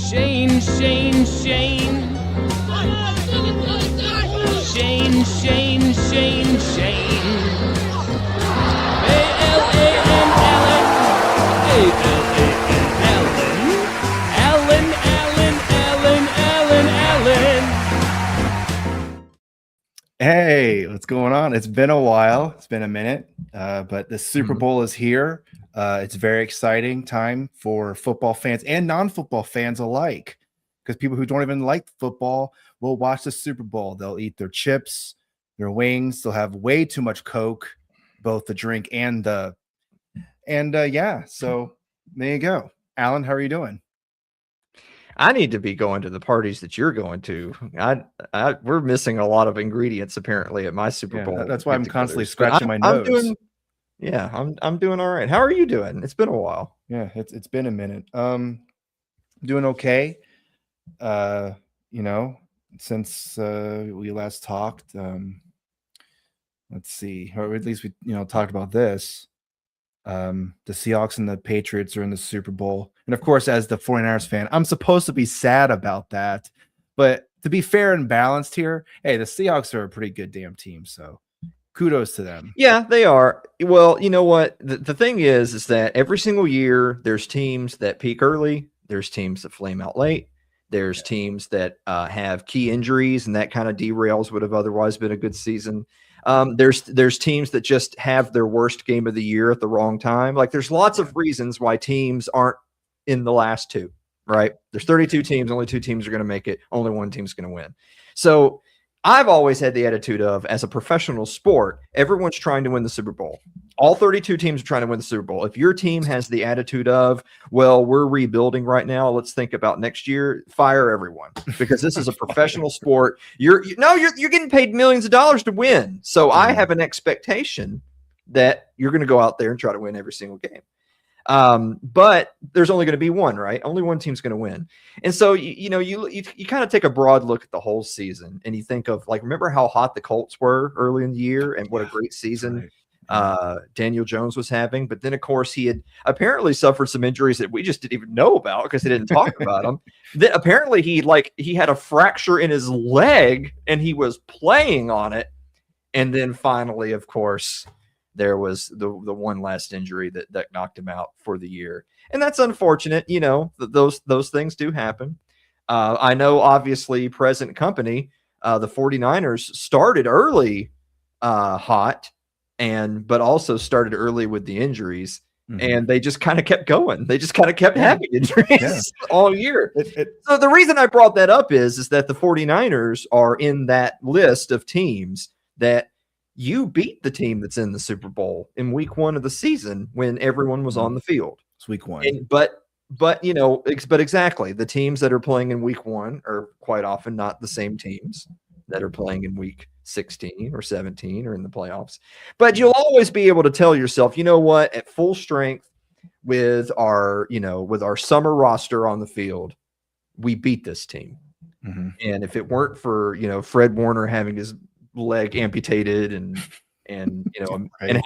Shane. Shane. Hey, what's going on? It's been a while. It's been a minute, but the Super Bowl is here. It's a very exciting time for football fans and non-football fans alike, because people who don't even like football will watch the Super Bowl. They'll eat their chips, their wings. They'll have way too much Coke, both the drink and the yeah. So there you go. Alan, how are you doing? I need to be going to the parties that you're going to. We're missing a lot of ingredients apparently at my Super Bowl. That's why I'm constantly scratching my nose. I'm doing all right. How are you doing? It's been a while. Yeah, it's been a minute. Doing okay. Since we last talked. Let's see, or at least we talked about this. The Seahawks and the Patriots are in the Super Bowl. And of course, as the 49ers fan, I'm supposed to be sad about that. But to be fair and balanced here, hey, the Seahawks are a pretty good damn team. So kudos to them. Yeah, they are. Well, you know what? The thing is that every single year there's teams that peak early. There's teams that flame out late. There's teams that have key injuries, and that kind of derails what have otherwise been a good season. There's teams that just have their worst game of the year at the wrong time. Like there's lots of reasons why teams aren't in the last two, right? There's 32 teams. Only 2 teams are going to make it. Only 1 team's going to win. So I've always had the attitude of, as a professional sport, everyone's trying to win the Super Bowl. All 32 teams are trying to win the Super Bowl. If your team has the attitude of, well, we're rebuilding right now, let's think about next year, fire everyone, because this is a professional sport. You're getting paid millions of dollars to win. So I have an expectation that you're going to go out there and try to win every single game. But there's only going to be one, right? Only one team's going to win. And so, you kind of take a broad look at the whole season and you think of, like, remember how hot the Colts were early in the year and what a great season Daniel Jones was having. But then, of course, he had apparently suffered some injuries that we just didn't even know about because he didn't talk about them. Then apparently he had a fracture in his leg and he was playing on it. And then finally, of course, there was the one last injury that knocked him out for the year. And that's unfortunate. Those things do happen. I know, obviously, present company, the 49ers started early hot, but also started early with the injuries. Mm-hmm. And they just kind of kept going. They just kind of kept having injuries all year. So the reason I brought that up is that the 49ers are in that list of teams that you beat the team that's in the Super Bowl in week 1 of the season when everyone was on the field. It's week 1. But exactly, the teams that are playing in week 1 are quite often not the same teams that are playing in week 16 or 17 or in the playoffs. But you'll always be able to tell yourself, you know what, at full strength with our summer roster on the field, we beat this team. Mm-hmm. And if it weren't for, Fred Warner having his leg amputated and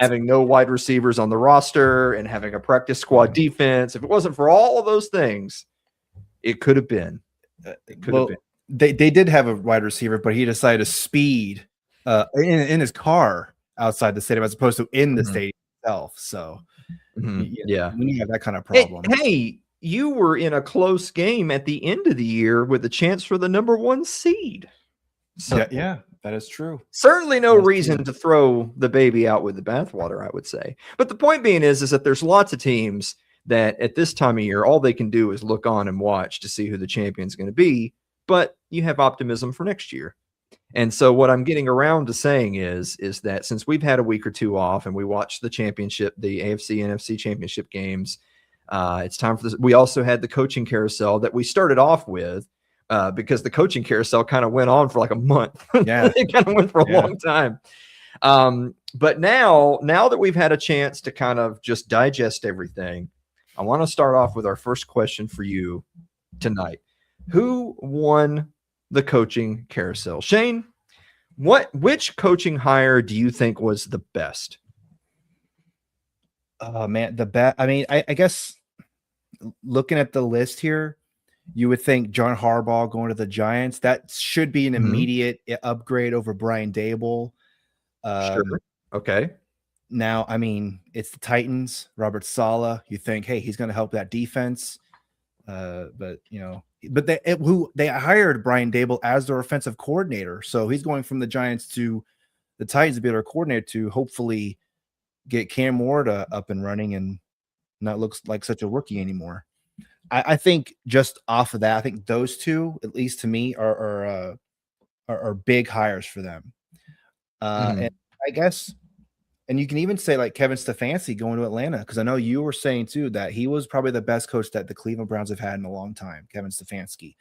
having no wide receivers on the roster and having a practice squad defense, if it wasn't for all of those things, it could have been. They did have a wide receiver, but he decided to speed in his car outside the stadium as opposed to in the stadium itself. So when you have that kind of problem. Hey, you were in a close game at the end of the year with a chance for the number 1 seed. So, yeah, that is true. Certainly no reason to throw the baby out with the bathwater, I would say. But the point being is that there's lots of teams that at this time of year, all they can do is look on and watch to see who the champion's going to be. But you have optimism for next year. And so what I'm getting around to saying is that since we've had a week or 2 off and we watched the championship, the AFC, NFC championship games, it's time for this. We also had the coaching carousel that we started off with. Because the coaching carousel kind of went on for like a month. Yeah. It kind of went for a long time. But now that we've had a chance to kind of just digest everything, I want to start off with our first question for you tonight. Who won the coaching carousel? Shane, which coaching hire do you think was the best? Oh, man, the best. I mean, I guess looking at the list here, You would think John Harbaugh going to the Giants, that should be an immediate upgrade over Brian Dable. Sure. Okay. Now, I mean, it's the Titans, Robert Saleh. You think, hey, he's going to help that defense. But they hired Brian Dable as their offensive coordinator. So he's going from the Giants to the Titans to be their coordinator to hopefully get Cam Ward up and running and not looks like such a rookie anymore. I think just off of that, I think those two, at least to me, are big hires for them. And I guess, and you can even say like Kevin Stefanski going to Atlanta, because I know you were saying too that he was probably the best coach that the Cleveland Browns have had in a long time, Kevin Stefanski.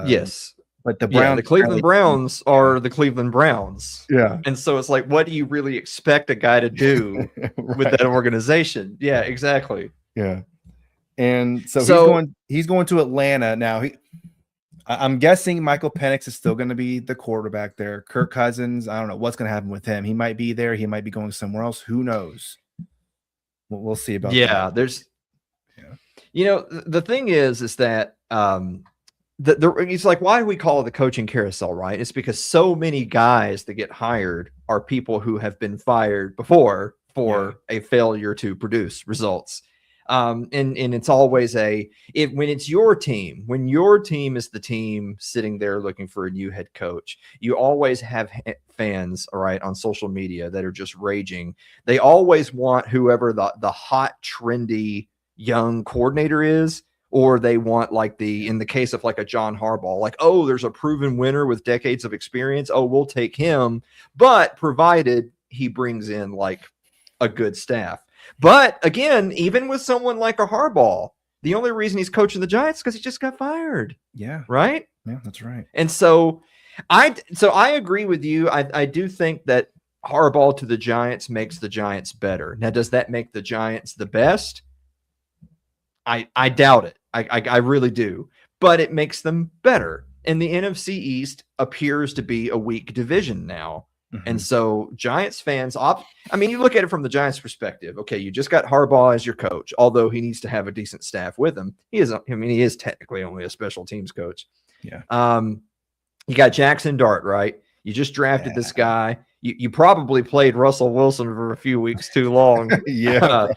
Yes. But the Browns, the Cleveland Browns are the Cleveland Browns. Yeah. And so it's like, what do you really expect a guy to do right. with that organization? Yeah, exactly. Yeah. And so he's going to Atlanta now. I'm guessing Michael Penix is still going to be the quarterback there. Kirk Cousins, I don't know what's going to happen with him. He might be there. He might be going somewhere else. Who knows? We'll see about that. The thing is that it's like, why do we call it the coaching carousel, right? It's because so many guys that get hired are people who have been fired before for a failure to produce results. And it's always when it's your team, when your team is the team sitting there looking for a new head coach, you always have fans, all right, on social media that are just raging. They always want whoever the hot, trendy young coordinator is, or they want like in the case of like a John Harbaugh, like, oh, there's a proven winner with decades of experience. Oh, we'll take him, but provided he brings in like a good staff. But again, even with someone like a Harbaugh, the only reason he's coaching the Giants is because he just got fired. Yeah. Right? Yeah, that's right. And so I agree with you. I do think that Harbaugh to the Giants makes the Giants better. Now, does that make the Giants the best? I doubt it. I really do. But it makes them better. And the NFC East appears to be a weak division now. And so Giants fans, you look at it from the Giants perspective. Okay, you just got Harbaugh as your coach, although he needs to have a decent staff with him. He is technically only a special teams coach. Yeah. You got Jackson Dart, right? You just drafted this guy. You probably played Russell Wilson for a few weeks too long. Yeah.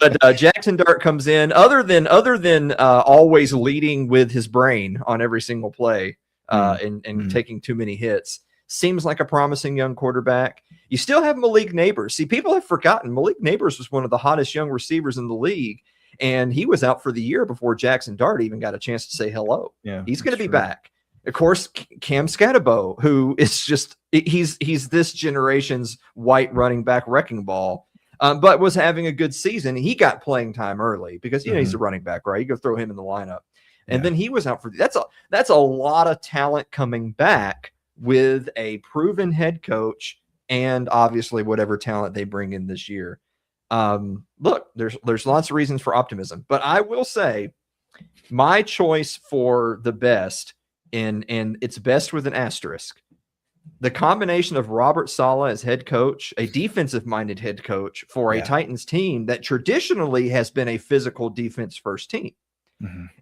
But Jackson Dart comes in, other than always leading with his brain on every single play and taking too many hits. Seems like a promising young quarterback. You still have Malik Neighbors. See, people have forgotten Malik Neighbors was one of the hottest young receivers in the league, and he was out for the year before Jackson Dart even got a chance to say hello. Yeah, he's going to be back. Of course, Cam Scatterbo, who is just he's this generation's white running back wrecking ball, but was having a good season. He got playing time early because he's a running back, right? You go throw him in the lineup, and then he was out for that's a lot of talent coming back with a proven head coach and obviously whatever talent they bring in this year. Look, there's lots of reasons for optimism, but I will say my choice for the best, and it's best with an asterisk, the combination of Robert Saleh as head coach, a defensive-minded head coach for a Titans team that traditionally has been a physical defense first team.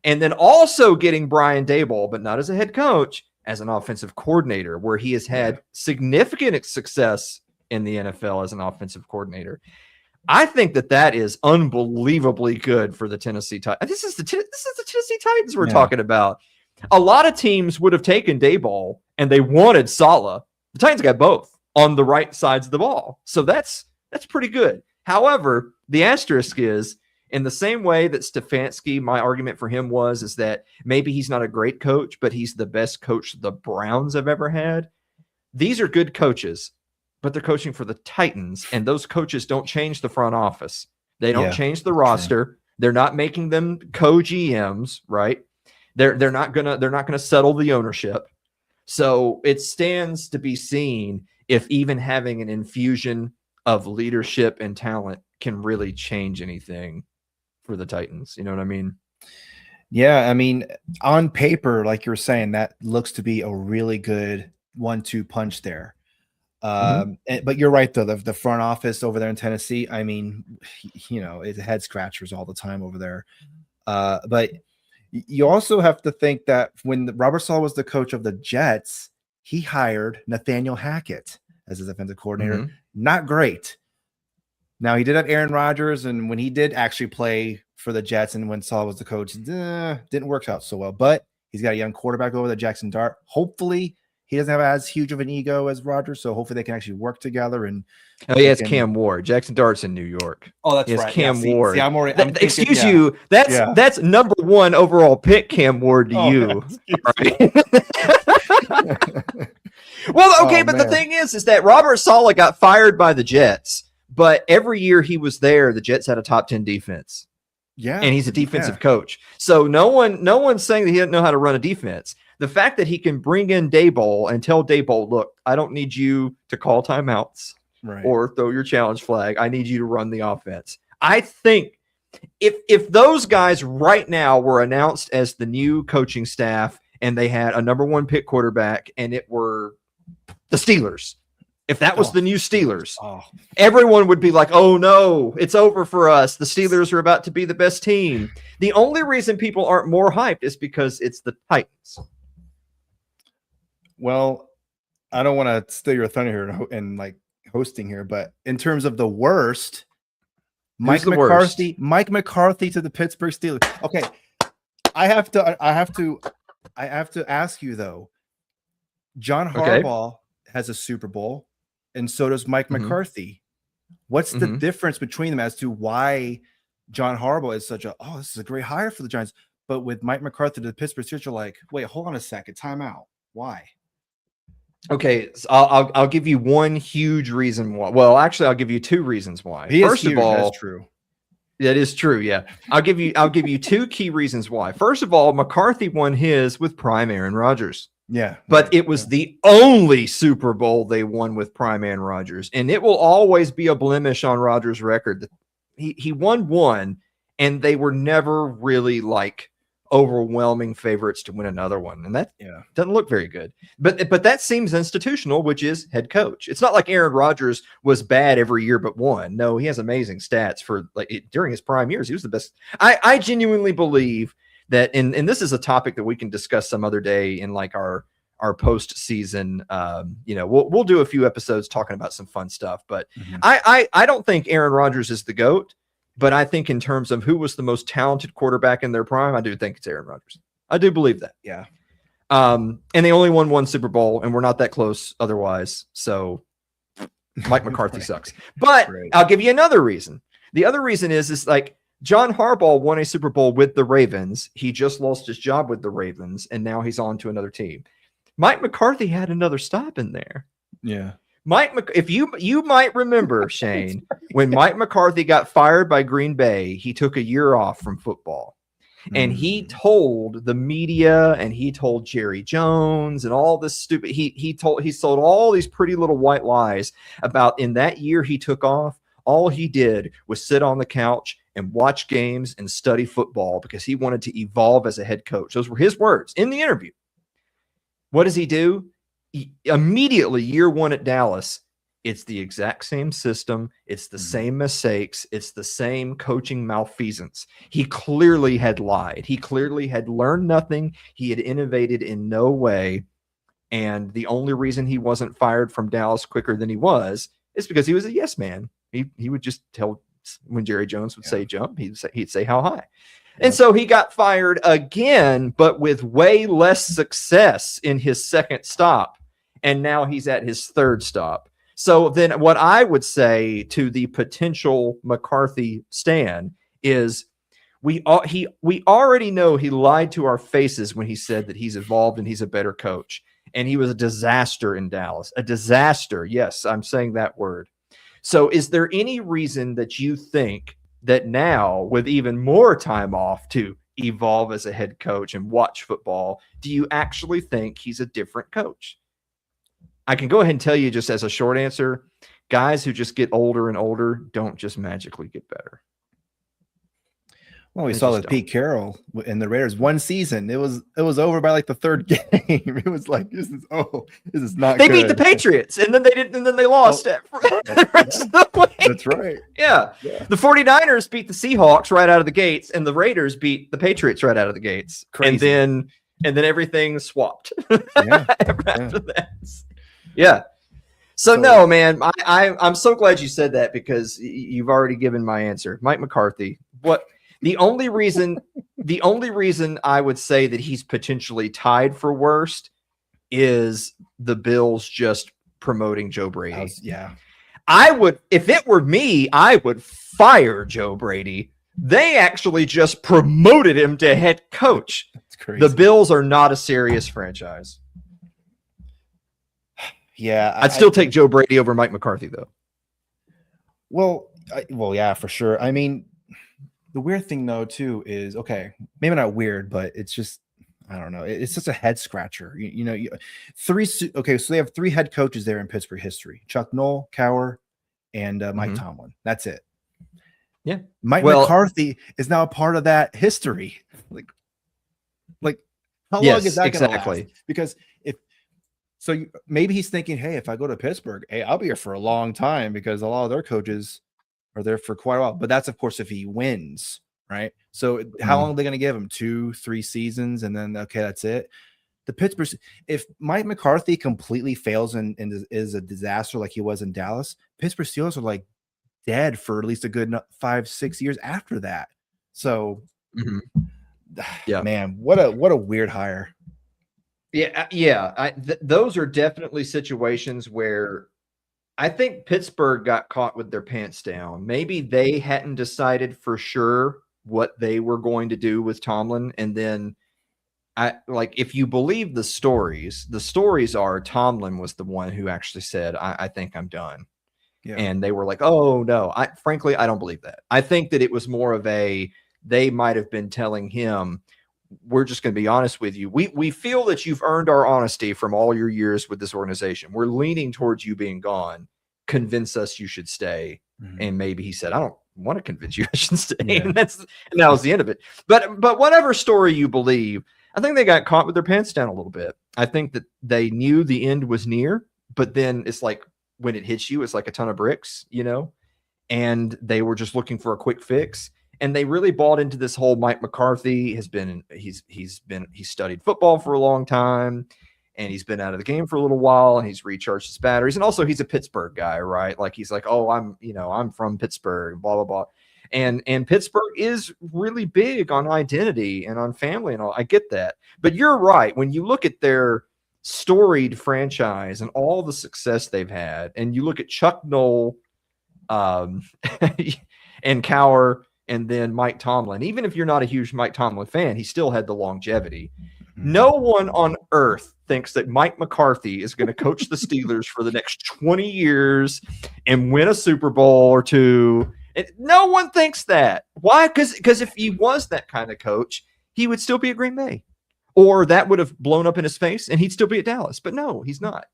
And then also getting Brian Dable, but not as a head coach, as an offensive coordinator, where he has had significant success in the NFL as an offensive coordinator. I think that is unbelievably good for the Tennessee Titans. This is the Tennessee Titans we're talking about. A lot of teams would have taken Daboll and they wanted Saleh. The Titans got both on the right sides of the ball. So that's pretty good. However, the asterisk is, in the same way that Stefanski, my argument for him is that maybe he's not a great coach, but he's the best coach the Browns have ever had. These are good coaches, but they're coaching for the Titans, and those coaches don't change the front office. They don't change the roster. True. They're not making them co-GMs, right? They're not gonna settle the ownership. So it stands to be seen if even having an infusion of leadership and talent can really change anything for the Titans. You know what I mean? Yeah. I mean, on paper, like you're saying, that looks to be a really good 1-2 punch there. But you're right, though. The front office over there in Tennessee, I mean, it's head scratchers all the time over there. But You also have to think that when Robert Saleh was the coach of the Jets, he hired Nathaniel Hackett as his offensive coordinator. Mhm. Not great. Now, he did have Aaron Rodgers, and when he did actually play for the Jets and when Saleh was the coach, didn't work out so well. But he's got a young quarterback over there, Jackson Dart. Hopefully, he doesn't have as huge of an ego as Rodgers, so hopefully they can actually work together. And it's Cam Ward. Jackson Dart's in New York. oh, that's It's right. Cam Yeah, Ward. See, I'm thinking, excuse yeah. you. That's number 1 overall pick, Cam Ward, to you. Well, okay, but the thing is that Robert Saleh got fired by the Jets, but every year he was there, the Jets had a top 10 defense. Yeah, and he's a defensive coach. So no one's saying that he doesn't know how to run a defense. The fact that he can bring in Daboll and tell Daboll, look, I don't need you to call timeouts or throw your challenge flag. I need you to run the offense. I think if those guys right now were announced as the new coaching staff and they had a number 1 pick quarterback and it were the Steelers, if that was the new Steelers, everyone would be like, oh no, it's over for us. The Steelers are about to be the best team. The only reason people aren't more hyped is because it's the Titans. Well, I don't want to steal your thunder here and like hosting here, but in terms of the worst, Mike McCarthy to the Pittsburgh Steelers. Okay. I have to ask you though. John Harbaugh has a Super Bowl, and so does Mike McCarthy. What's the difference between them as to why John Harbaugh is such this is a great hire for the Giants, but with Mike McCarthy to the Pittsburgh Steelers, you're like, wait, hold on a second, time out. Why? Okay, so I'll give you one huge reason why. Well, actually, I'll give you 2 reasons why. First of all, that's true. That is true. Yeah, I'll give you 2 key reasons why. First of all, McCarthy won his with prime Aaron Rodgers. Yeah, but it was the only Super Bowl they won with prime Aaron Rodgers, and it will always be a blemish on Rodgers' record that he won 1, and they were never really like overwhelming favorites to win another one, and that doesn't look very good. But that seems institutional, which is head coach. It's not like Aaron Rodgers was bad every year but one. No, he has amazing stats for during his prime years. He was the best. I genuinely believe that, and this is a topic that we can discuss some other day in like our postseason. We'll do a few episodes talking about some fun stuff. But I don't think Aaron Rodgers is the GOAT. But I think in terms of who was the most talented quarterback in their prime, I do think it's Aaron Rodgers. I do believe that. Yeah. And they only won 1 Super Bowl, and we're not that close otherwise. So Mike McCarthy sucks. But I'll give you another reason. The other reason is like John Harbaugh won a Super Bowl with the Ravens. He just lost his job with the Ravens, and now he's on to another team. Mike McCarthy had another stop in there. Yeah. If you might remember, Shane, when Mike McCarthy got fired by Green Bay, he took a year off from football. And he told the media and he told Jerry Jones and all this stupid he sold all these pretty little white lies about in that year he took off. All he did was sit on the couch and watch games and study football because he wanted to evolve as a head coach. Those were his words in the interview. What does he do? Immediately, year 1 at Dallas, it's the exact same system. It's the same mistakes. It's the same coaching malfeasance. He clearly had lied. He clearly had learned nothing. He had innovated in no way. And the only reason he wasn't fired from Dallas quicker than he was is because he was a yes man. He would just tell when Jerry Jones would say jump, he'd say how high. And so he got fired again, but with way less success in his second stop. And now he's at his 3rd stop. So then what I would say to the potential McCarthy stan is we already know he lied to our faces when he said that he's evolved and he's a better coach. And he was a disaster in Dallas. A disaster. Yes, I'm saying that word. So is there any reason that you think that now, with even more time off to evolve as a head coach and watch football, do you actually think he's a different coach? I can go ahead and tell you just as a short answer, guys who just get older and older don't just magically get better. Well, we They saw just with Pete Carroll and the Raiders one season. It was over by like the third game. It was like this is not. They good. beat the Patriots, and then they didn't, and then they lost it. The rest of the way. That's right. Yeah. The 49ers beat the Seahawks right out of the gates, and the Raiders beat the Patriots right out of the gates. Crazy. And then everything swapped. Yeah. After that. Yeah. So no, man, I'm so glad you said that because you've already given my answer. Mike McCarthy. What the only reason I would say that he's potentially tied for worst is the Bills just promoting Joe Brady. I would, if it were me, I would fire Joe Brady. They actually just promoted him to head coach. That's crazy. The Bills are not a serious franchise. Yeah, I'd still take Joe Brady over Mike McCarthy, though. Well, yeah, for sure. I mean, the weird thing, though, too, is maybe not weird, but it's just I don't know. It's just a head scratcher. So they have 3 head coaches there in Pittsburgh history: Chuck Noll, Cowher, and Mike Tomlin. That's it. Yeah, Mike McCarthy is now a part of that history. Like how long is that going to last? Because maybe he's thinking, hey, if I go to Pittsburgh, hey, I'll be here for a long time because a lot of their coaches are there for quite a while. But that's, of course, if he wins, right? So how long are they going to give him? 2-3 seasons, and then that's it. The Pittsburgh, if Mike McCarthy completely fails and is a disaster like he was in Dallas, Pittsburgh Steelers are like dead for at least a good 5-6 years after that. So, man, what a weird hire. Yeah. Those are definitely situations where I think Pittsburgh got caught with their pants down. Maybe they hadn't decided for sure what they were going to do with Tomlin. And then if you believe the stories are Tomlin was the one who actually said, I think I'm done. Yeah. And they were like, oh no, frankly, I don't believe that. I think that it was more of they might've been telling him, we're just going to be honest with you. We feel that you've earned our honesty from all your years with this organization. We're leaning towards you being gone. Convince us you should stay. And maybe he said, I don't want to convince you I should stay. Yeah. And that was the end of it. But whatever story you believe, I think they got caught with their pants down a little bit. I think that they knew the end was near, but then it's like when it hits you, it's like a ton of bricks, and they were just looking for a quick fix. And they really bought into this whole Mike McCarthy he's studied football for a long time, and he's been out of the game for a little while, and he's recharged his batteries. And also he's a Pittsburgh guy, right? Like he's like, oh, I'm from Pittsburgh, blah, blah, blah. And Pittsburgh is really big on identity and on family and all. I get that. But you're right. When you look at their storied franchise and all the success they've had, and you look at Chuck Noll and Cowher, and then Mike Tomlin, even if you're not a huge Mike Tomlin fan, he still had the longevity. No one on earth thinks that Mike McCarthy is going to coach the Steelers for the next 20 years and win a Super Bowl or 2. And no one thinks that. Why? Because if he was that kind of coach, he would still be at Green Bay, or that would have blown up in his face and he'd still be at Dallas. But no, he's not.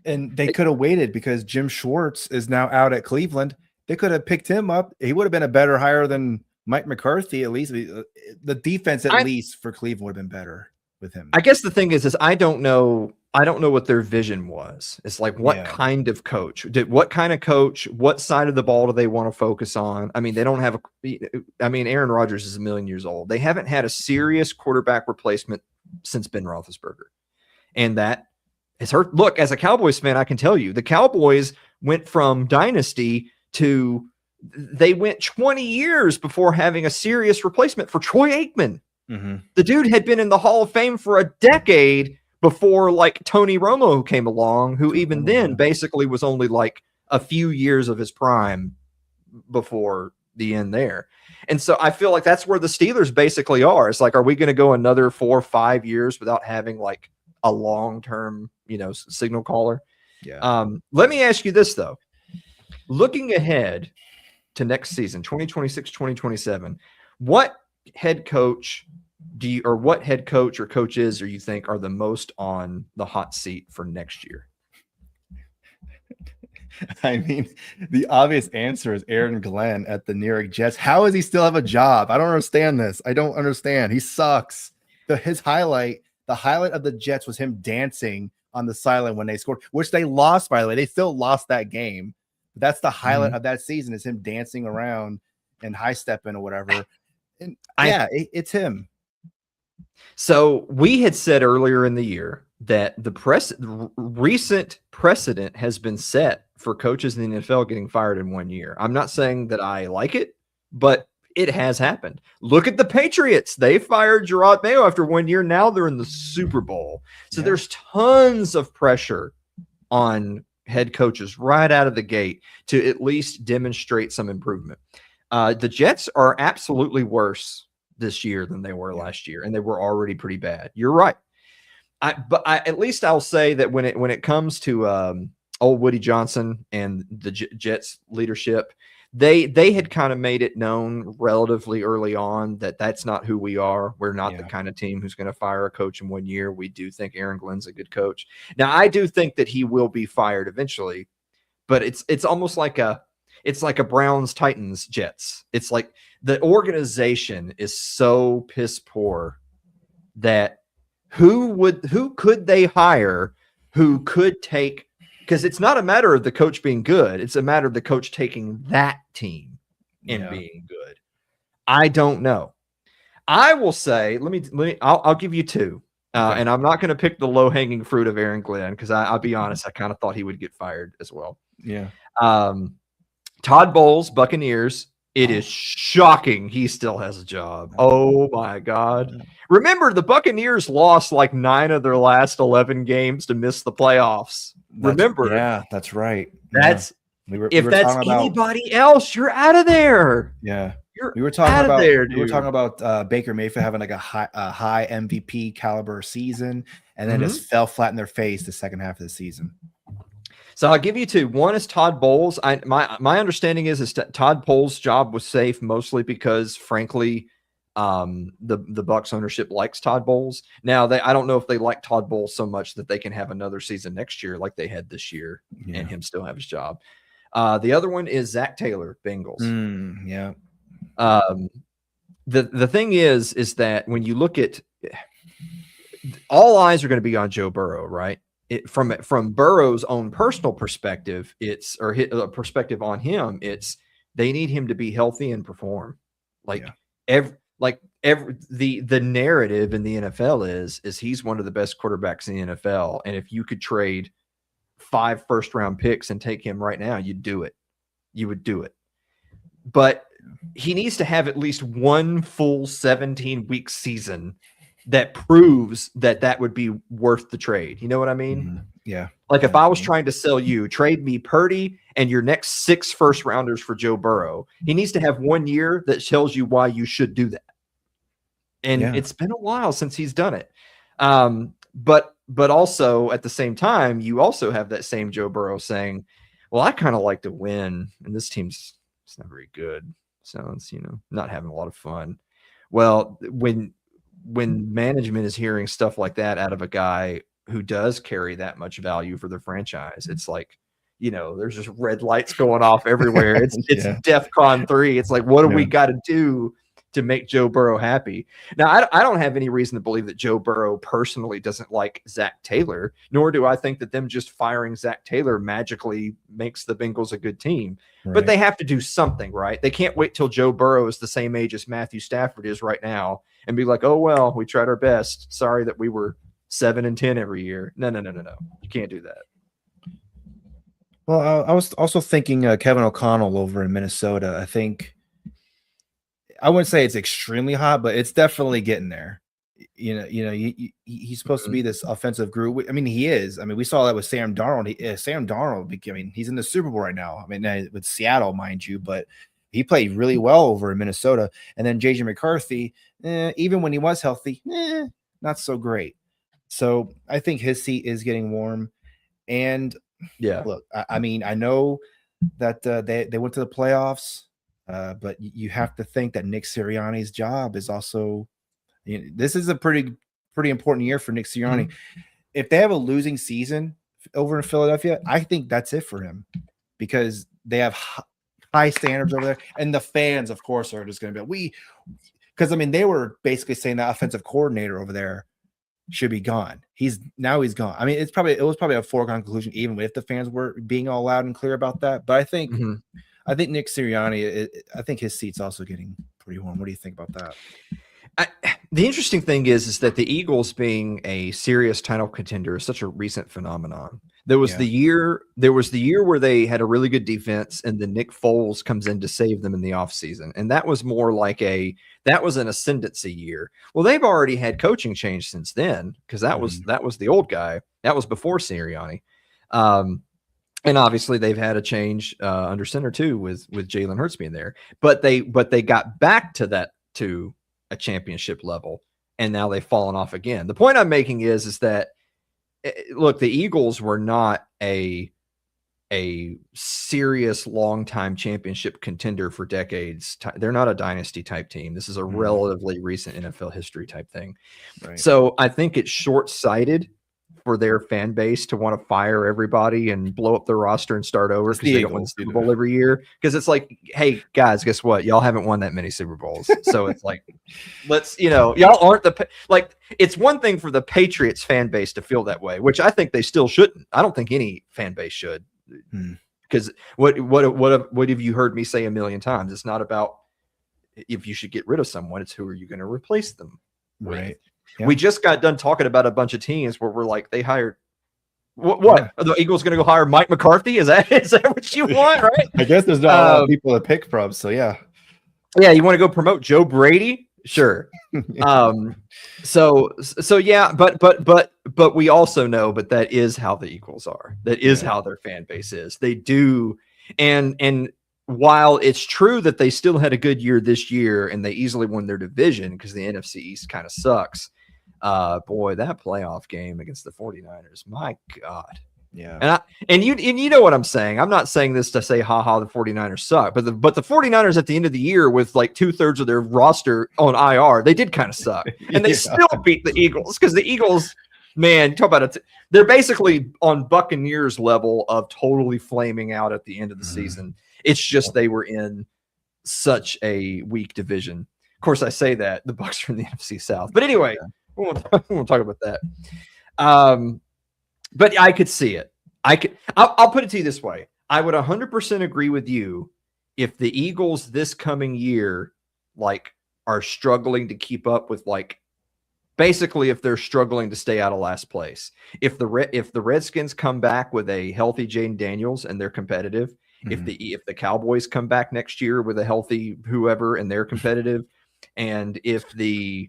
And they could have waited because Jim Schwartz is now out at Cleveland. They could have picked him up. He would have been a better hire than Mike McCarthy. At least the defense, least for Cleveland, would have been better with him. I guess the thing is I don't know what their vision was. It's like, what kind of coach? What kind of coach? What side of the ball do they want to focus on? I mean, they don't have Aaron Rodgers is 1,000,000 years old. They haven't had a serious quarterback replacement since Ben Roethlisberger, and that has hurt. Look, as a Cowboys fan, I can tell you the Cowboys went from dynasty to they went 20 years before having a serious replacement for Troy Aikman. The dude had been in the Hall of Fame for a decade before like Tony Romo came along, who even then basically was only like a few years of his prime before the end there. And so I feel like that's where the Steelers basically are. It's like, are we going to go another 4 or 5 years without having like a long-term, signal caller? Yeah. Let me ask you this though. Looking ahead to next season, 2026, 2027, what head coach or coaches or you think are the most on the hot seat for next year? I mean, the obvious answer is Aaron Glenn at the New York Jets. How does he still have a job? I don't understand this. I don't understand. He sucks. The highlight of the Jets was him dancing on the sideline when they scored, which they lost, by the way. They still lost that game. But that's the highlight of that season, is him dancing around and high stepping or whatever. And it's him. So we had said earlier in the year that the recent precedent has been set for coaches in the NFL getting fired in 1 year. I'm not saying that I like it, but it has happened. Look at the Patriots. They fired Gerard Mayo after 1 year. Now they're in the Super Bowl. So there's tons of pressure on head coaches right out of the gate to at least demonstrate some improvement. The Jets are absolutely worse this year than they were last year, and they were already pretty bad. You're right. But at least I'll say that when it comes to old Woody Johnson and the Jets leadership, they had kind of made it known relatively early on that that's not who we are. We're not the kind of team who's going to fire a coach in 1 year. We do think Aaron Glenn's a good coach. Now, I do think that he will be fired eventually, but it's almost like a Browns, Titans, Jets. It's like the organization is so piss poor that who could they hire who could take, because it's not a matter of the coach being good. It's a matter of the coach taking that team and being good. I don't know. I will say, I'll give you two. And I'm not going to pick the low hanging fruit of Aaron Glenn, because I'll be honest, I kind of thought he would get fired as well. Yeah. Todd Bowles, Buccaneers. It is shocking he still has a job. Oh my God. Remember, the Buccaneers lost like 9 of their last 11 games to miss the playoffs. Yeah, that's right. If that's anybody else, you're out of there. Yeah. We were talking about Baker Mayfield having like a high MVP caliber season, and then just fell flat in their face the second half of the season. So I'll give you two. One is Todd Bowles. My understanding is Todd Bowles' job was safe mostly because, frankly, the Bucs ownership likes Todd Bowles. Now, I don't know if they like Todd Bowles so much that they can have another season next year like they had this year and him still have his job. The other one is Zach Taylor, Bengals. The thing is that when you look at, all eyes are going to be on Joe Burrow, right? From Burrow's own personal perspective, a perspective on him, they need him to be healthy and perform. The narrative in the NFL is he's one of the best quarterbacks in the NFL, and if you could trade 5 first-round picks and take him right now, you'd do it. You would do it. But he needs to have at least one full 17-week season that proves that would be worth the trade. You know what I mean? Yeah. Like if I was trying to sell you, trade me Purdy and your next 6 first-rounders for Joe Burrow, he needs to have 1 year that tells you why you should do that. And it's been a while since he's done it. But also at the same time, you also have that same Joe Burrow saying, well, I kind of like to win, and this team's it's not very good. So it's, not having a lot of fun. Well, when management is hearing stuff like that out of a guy who does carry that much value for the franchise, it's like, there's just red lights going off everywhere. It's DEFCON 3. It's like, what do we got to do to make Joe Burrow happy? Now, I don't have any reason to believe that Joe Burrow personally doesn't like Zach Taylor, nor do I think that them just firing Zach Taylor magically makes the Bengals a good team. Right. But they have to do something, right? They can't wait till Joe Burrow is the same age as Matthew Stafford is right now and be like, oh, well, we tried our best. Sorry that we were 7-10 every year. No. You can't do that. Well, I was also thinking Kevin O'Connell over in Minnesota. I think I wouldn't say it's extremely hot, but it's definitely getting there. He's supposed to be this offensive guru. I mean, he is. I mean, we saw that with Sam Darnold. Sam Darnold, he's in the Super Bowl right now. I mean, with Seattle, mind you, but he played really well over in Minnesota. And then JJ McCarthy, even when he was healthy, not so great. So I think his seat is getting warm. And look, I mean, I know that they went to the playoffs. But you have to think that Nick Sirianni's job is also, this is a pretty important year for Nick Sirianni. If they have a losing season over in Philadelphia, I think that's it for him. because they have high standards over there, and the fans, of course, are just going to be because I mean they were basically saying that offensive coordinator over there should be gone. He's gone. I mean, it was probably a foregone conclusion, even if the fans were being all loud and clear about that. But I think Nick Sirianni, I think his seat's also getting pretty warm. What do you think about that? The interesting thing is that the Eagles being a serious title contender is such a recent phenomenon. There was the year where they had a really good defense, and then Nick Foles comes in to save them in the offseason. And that was more like that was an ascendancy year. Well, they've already had coaching change since then, because that was the old guy. That was before Sirianni. And obviously they've had a change under center too, with Jalen Hurts being there. But they got back to a championship level, and now they've fallen off again. The point I'm making is that look, the Eagles were not a serious long-time championship contender for decades. They're not a dynasty type team. This is a relatively recent NFL history type thing. Right. So I think it's short-sighted for their fan base to want to fire everybody and blow up their roster and start over because they don't win the Super Bowl every year. Because it's like, hey guys, guess what? Y'all haven't won that many Super Bowls. So it's like, y'all aren't it's one thing for the Patriots fan base to feel that way, which I think they still shouldn't. I don't think any fan base should. Because what have you heard me say a million times? It's not about if you should get rid of someone, it's who are you going to replace them with. Right. Yeah. We just got done talking about a bunch of teams where we're like, they hired what? Yeah. Are the Eagles going to go hire Mike McCarthy? Is that what you want? Right? I guess there's not a lot of people to pick from. So yeah. You want to go promote Joe Brady? Sure. So yeah, but we also know, but that is how the Eagles are. That is how their fan base is. They do. And while it's true that they still had a good year this year and they easily won their division because the NFC East kind of sucks. Boy, that playoff game against the 49ers, my God. Yeah. And you know what I'm saying. I'm not saying this to say, the 49ers suck, but the 49ers at the end of the year with like 2/3 of their roster on IR, they did kind of suck. And they still beat the Eagles because the Eagles, man, talk about it. They're basically on Buccaneers level of totally flaming out at the end of the season. It's just they were in such a weak division. Of course, I say that the Bucs are in the NFC South. But anyway, we won't talk about that. But I could see it. I'll put it to you this way. I would 100% agree with you if the Eagles this coming year are struggling to keep up with basically if they're struggling to stay out of last place. If the Redskins come back with a healthy Jaden Daniels and they're competitive, if the Cowboys come back next year with a healthy whoever and they're competitive, and if the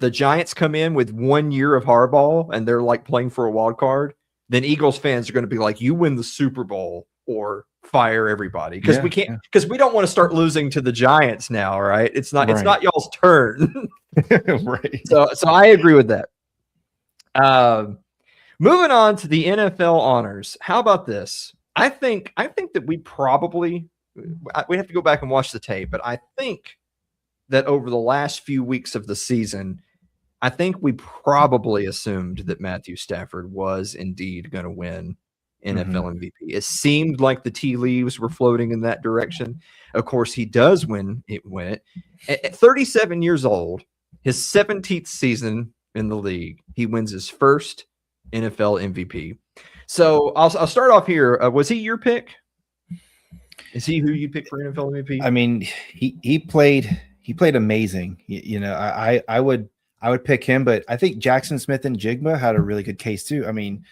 Giants come in with 1 year of Harbaugh and they're playing for a wild card, then Eagles fans are going to be like, you win the Super Bowl or fire everybody. Because we can't, because we don't want to start losing to the Giants now, right? It's not y'all's turn. Right. So I agree with that. Moving on to the NFL honors. How about this? I think that we have to go back and watch the tape, but I think that over the last few weeks of the season, I think we probably assumed that Matthew Stafford was indeed going to win NFL MVP. It seemed like the tea leaves were floating in that direction. Of course, he does win it. At 37 years old, his 17th season in the league, he wins his first NFL MVP. So I'll start off here. Was he your pick? Is he who you picked for NFL MVP? I mean, he played amazing. I would pick him, but I think Jackson Smith and Jigma had a really good case too. I mean,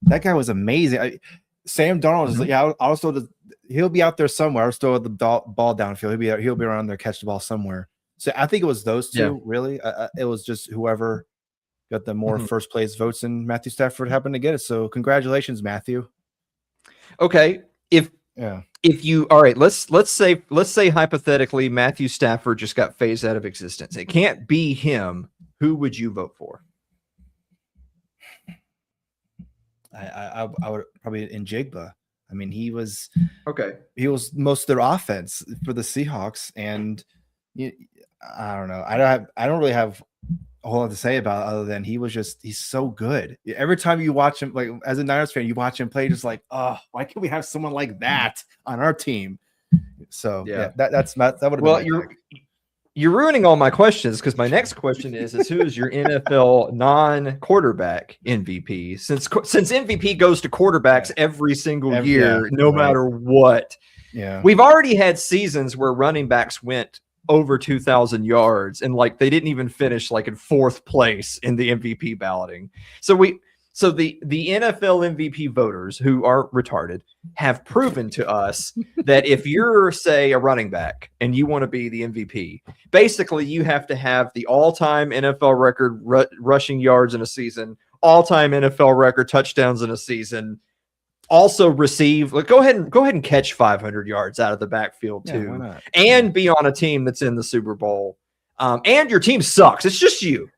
that guy was amazing. Sam Darnold is he'll be out there somewhere. I'll still with the ball downfield. He'll be around there, catch the ball somewhere. So I think it was those two really. It was just whoever got the more first place votes, and Matthew Stafford happened to get it. So congratulations, Matthew. Okay, if you all right, let's say hypothetically Matthew Stafford just got phased out of existence. It can't be him. Who would you vote for? I would probably in Jigba. I mean, he was most of their offense for the Seahawks, and I don't know. I don't really have a whole lot to say about it other than he's so good. Every time you watch him, like as a Niners fan, you watch him play, just like, oh, why can't we have someone like that on our team? So yeah, that would have been you're ruining all my questions, because my next question is who is your NFL non-quarterback MVP? Since MVP goes to quarterbacks every single year, no matter what. Yeah, we've already had seasons where running backs went over 2,000 yards and like they didn't even finish like in fourth place in the MVP balloting. So the NFL MVP voters, who are retarded, have proven to us that if you're, say, a running back and you want to be the MVP, basically you have to have the all-time NFL record rushing yards in a season, all-time NFL record touchdowns in a season, also receive, like, go ahead and catch 500 yards out of the backfield too, why not? and be on a team that's in the Super Bowl. And your team sucks. It's just you.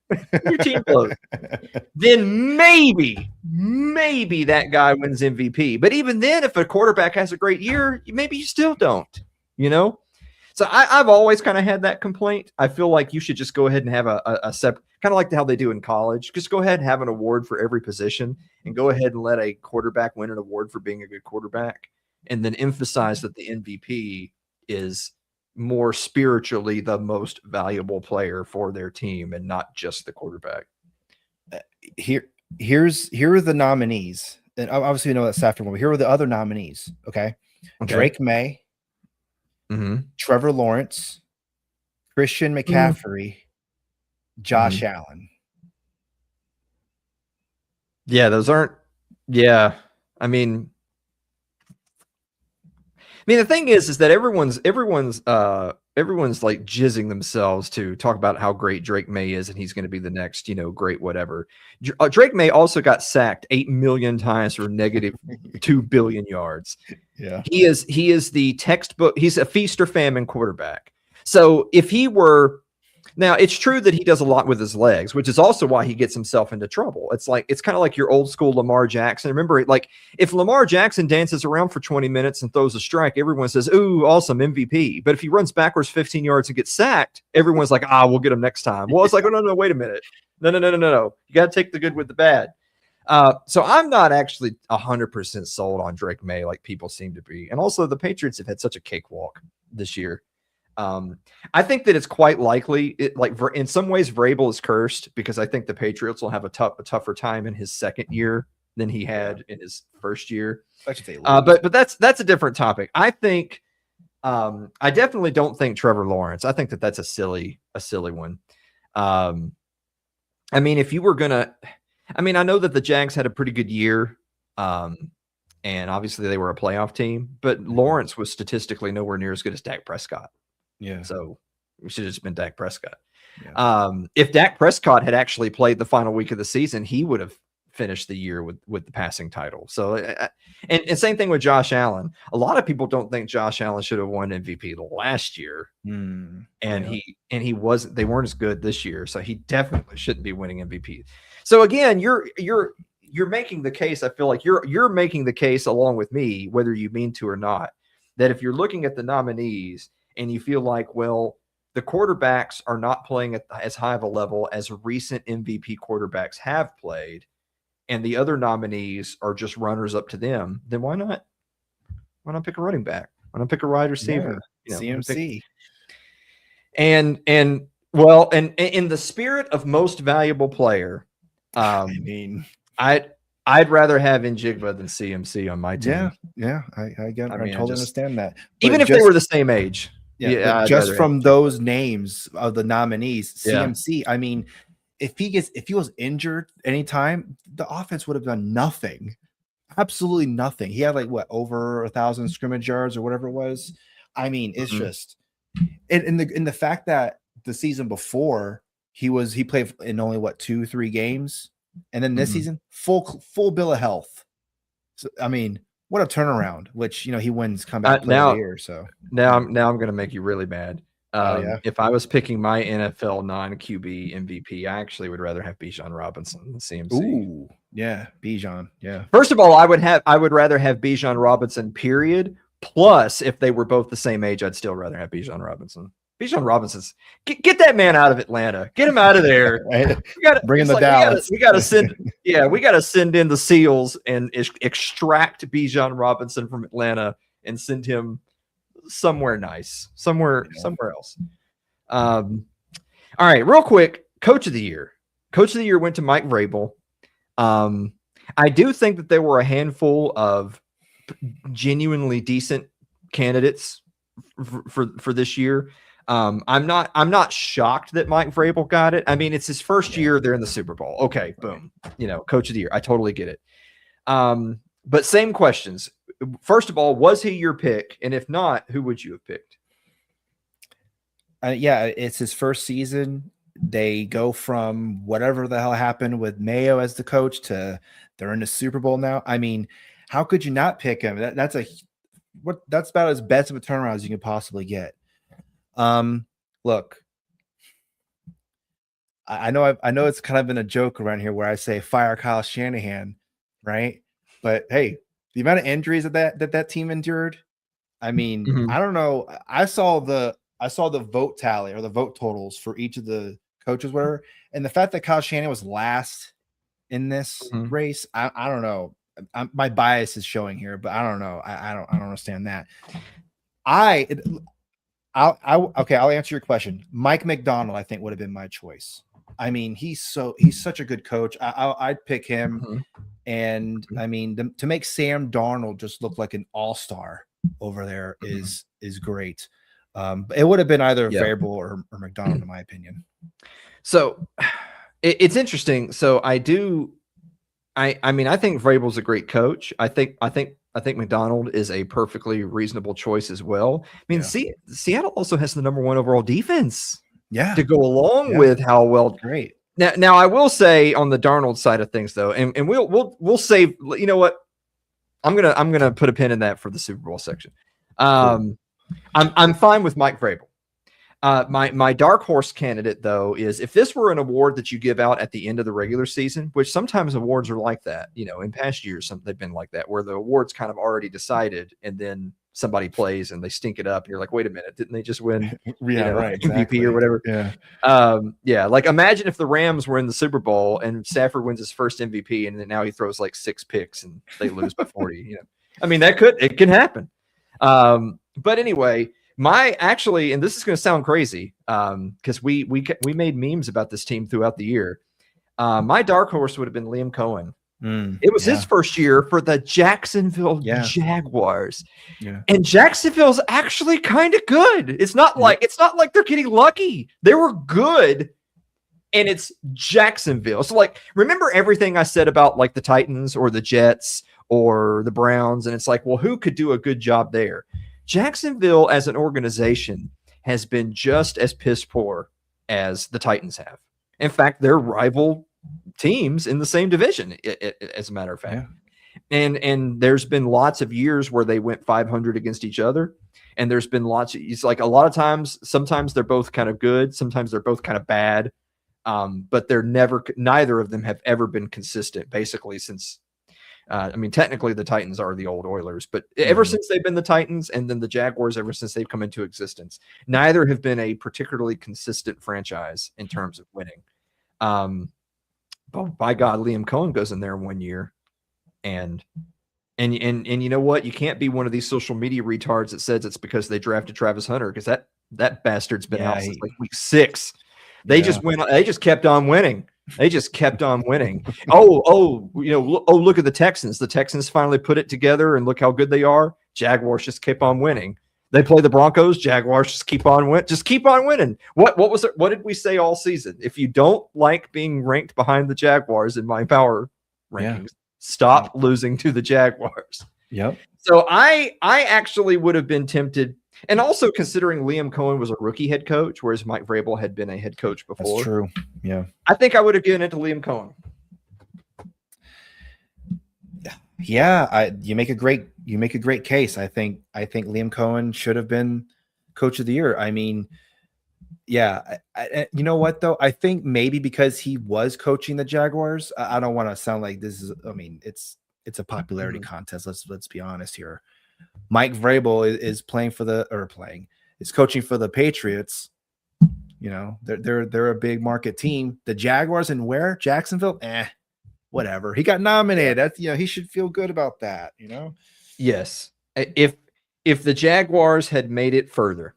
Your team blows. Then maybe that guy wins MVP. But even then, if a quarterback has a great year, maybe you still don't, So I've always kind of had that complaint. I feel like you should just go ahead and have a separate, kind of like how they do in college. Just go ahead and have an award for every position and go ahead and let a quarterback win an award for being a good quarterback. And then emphasize that the MVP is more spiritually the most valuable player for their team and not just the quarterback. Here are the nominees. And obviously, we know that's after one, but here are the other nominees. Okay. Drake May, Trevor Lawrence, Christian McCaffrey, Josh Allen. Yeah, those aren't. Yeah, I mean, the thing is that everyone's like jizzing themselves to talk about how great Drake May is, and he's going to be the next, great whatever. Drake May also got sacked 8 million times for negative 2 billion yards. Yeah, he is the textbook. He's a feast or famine quarterback. So if he were, now it's true that he does a lot with his legs, which is also why he gets himself into trouble. It's kind of like your old school Lamar Jackson. Remember, like if Lamar Jackson dances around for 20 minutes and throws a strike, everyone says, "Ooh, awesome, MVP." But if he runs backwards 15 yards and gets sacked, everyone's like, "We'll get him next time." Well, it's like, "Oh, no, wait a minute. No. You got to take the good with the bad." So I'm not actually 100% sold on Drake May like people seem to be. And also the Patriots have had such a cakewalk this year. I think that it's quite likely, in some ways, Vrabel is cursed, because I think the Patriots will have a tougher time in his second year than he had in his first year. But that's a different topic. I think I definitely don't think Trevor Lawrence. I think that's a silly one. I mean, if you were gonna, I know that the Jags had a pretty good year. And obviously they were a playoff team, but Lawrence was statistically nowhere near as good as Dak Prescott. Yeah. So we should have just been Dak Prescott. Yeah. If Dak Prescott had actually played the final week of the season, he would have finished the year with the passing title. So, and same thing with Josh Allen. A lot of people don't think Josh Allen should have won MVP last year. And he wasn't, they weren't as good this year. So he definitely shouldn't be winning MVP. So again, you're making the case. I feel like you're making the case along with me, whether you mean to or not, that if you're looking at the nominees and you feel like, well, the quarterbacks are not playing at as high of a level as recent MVP quarterbacks have played, and the other nominees are just runners up to them, then why not pick a running back? Why not pick a wide receiver? CMC. And well, and in the spirit of most valuable player, I'd rather have Njigba than CMC on my team. Yeah, I totally understand that. Even if they were the same age. Yeah, just from those names of the nominees, CMC. If he was injured anytime, the offense would have done nothing, absolutely nothing. He had over 1,000 scrimmage yards or whatever it was. It's just in the fact that the season before he played in only 2-3 games, and then this season full bill of health. So what a turnaround! Which he wins comeback player of the year. So now I'm going to make you really mad. If I was picking my NFL non-QB MVP, I actually would rather have Bijan Robinson than CMC. Ooh, yeah, Bijan. Yeah. First of all, I would rather have Bijan Robinson. Period. Plus, if they were both the same age, I'd still rather have Bijan Robinson. Bijan Robinson's get that man out of Atlanta. Get him out of there. Right? We got Bring in the Dallas. We got to send. Yeah, we got to send in the SEALs and extract Bijan Robinson from Atlanta and send him somewhere nice, somewhere else. All right, real quick, Coach of the Year. Coach of the Year went to Mike Vrabel. I do think that there were a handful of genuinely decent candidates for this year. I'm not shocked that Mike Vrabel got it. I mean, it's his first year. They're in the Super Bowl. Okay, boom. Coach of the Year. I totally get it. But same questions. First of all, was he your pick? And if not, who would you have picked? Yeah, it's his first season. They go from whatever the hell happened with Mayo as the coach to they're in the Super Bowl now. I mean, how could you not pick him? That's about as best of a turnaround as you can possibly get. Look, I know it's kind of been a joke around here where I say fire Kyle Shanahan, right? But hey, the amount of injuries that team endured. I mean, I don't know. I saw the vote tally or the vote totals for each of the coaches, whatever, and the fact that Kyle Shanahan was last in this race, I don't know. My bias is showing here, but I don't know. I don't understand that. I'll answer your question. Mike McDonald, I think, would have been my choice. I mean, he's such a good coach. I'd pick him. And I mean, to make Sam Darnold just look like an all-star over there is great. It would have been either Vrabel or McDonald, in my opinion. So it's interesting. So I mean, I think Vrabel's a great coach. I think McDonald is a perfectly reasonable choice as well. I mean, Seattle also has the number 1 overall defense. Yeah, to go along with how well. Great. Now I will say on the Darnold side of things though, and we'll save. You know what? I'm gonna put a pin in that for the Super Bowl section. I'm fine with Mike Vrabel. My dark horse candidate, though, is if this were an award that you give out at the end of the regular season, which sometimes awards are like that, in past years, they've been like that, where the award's kind of already decided and then somebody plays and they stink it up. And you're like, wait a minute, didn't they just win right, MVP or whatever? Yeah. Like imagine if the Rams were in the Super Bowl and Stafford wins his first MVP and then now he throws like 6 picks and they lose by 40. I mean, it can happen. But anyway, and this is going to sound crazy because we made memes about this team throughout the year. My dark horse would have been Liam Cohen. It was his first year for the Jacksonville Jaguars. Yeah. And Jacksonville's actually kind of good. It's not like they're getting lucky. They were good. And it's Jacksonville. So like, remember everything I said about like the Titans or the Jets or the Browns? And it's like, well, who could do a good job there? Jacksonville as an organization has been just as piss poor as the Titans have. In fact, they're rival teams in the same division, as a matter of fact. Yeah. And there's been lots of years where they went 500 against each other. And there's been it's like a lot of times, sometimes they're both kind of good. Sometimes they're both kind of bad. But neither of them have ever been consistent basically since, technically the Titans are the old Oilers, but ever since they've been the Titans and then the Jaguars, ever since they've come into existence, neither have been a particularly consistent franchise in terms of winning. But by God, Liam Cohen goes in there 1 year and you know what? You can't be one of these social media retards that says it's because they drafted Travis Hunter because that bastard's been out since like week 6. They just kept on winning. They just kept on winning. Look at the Texans. The Texans finally put it together and look how good they are. Jaguars just keep on winning. They play the Broncos. Jaguars just keep on winning. Just keep on winning. What was it? What did we say all season? If you don't like being ranked behind the Jaguars in my power rankings, stop losing to the Jaguars. Yep. So I actually would have been tempted. And also considering Liam Cohen was a rookie head coach, whereas Mike Vrabel had been a head coach before. That's true. Yeah. I think I would have given it to Liam Cohen. Yeah, you make a great case. I think Liam Cohen should have been coach of the year. I mean, yeah, you know what though? I think maybe because he was coaching the Jaguars, I don't want to sound like this is. I mean, it's a popularity contest. Let's be honest here. Mike Vrabel is playing is coaching for the Patriots. You know, they're a big market team. The Jaguars and where? Jacksonville? Whatever. He got nominated. That's, you know, he should feel good about that, you know? Yes. If the Jaguars had made it further,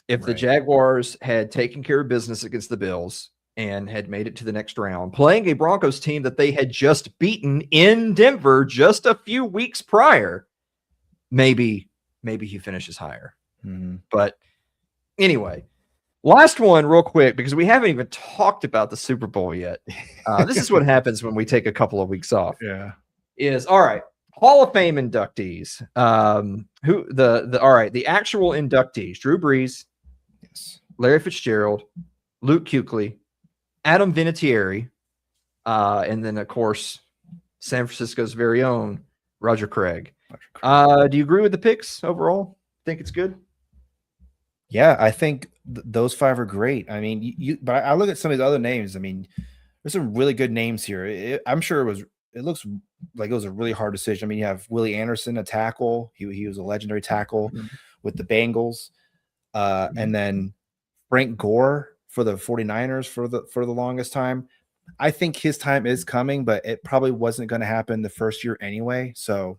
if the Jaguars had taken care of business against the Bills and had made it to the next round, playing a Broncos team that they had just beaten in Denver just a few weeks prior, maybe he finishes higher. But anyway, last one real quick, because we haven't even talked about the Super Bowl yet. This is what happens when we take a couple of weeks off. Yeah. Is all right. Hall of Fame inductees. The actual inductees: Drew Brees, Yes. Larry Fitzgerald, Luke Kuechly, Adam Vinatieri, and then of course San Francisco's very own Roger Craig. Do you agree with the picks overall? Think it's good? Yeah, I think those 5 are great. I mean, but I look at some of these other names. I mean, there's some really good names here. I'm sure it looks like it was a really hard decision. I mean, you have Willie Anderson, a tackle. He was a legendary tackle with the Bengals. And then Frank Gore for the 49ers for the longest time. I think his time is coming, but it probably wasn't going to happen the first year anyway. So,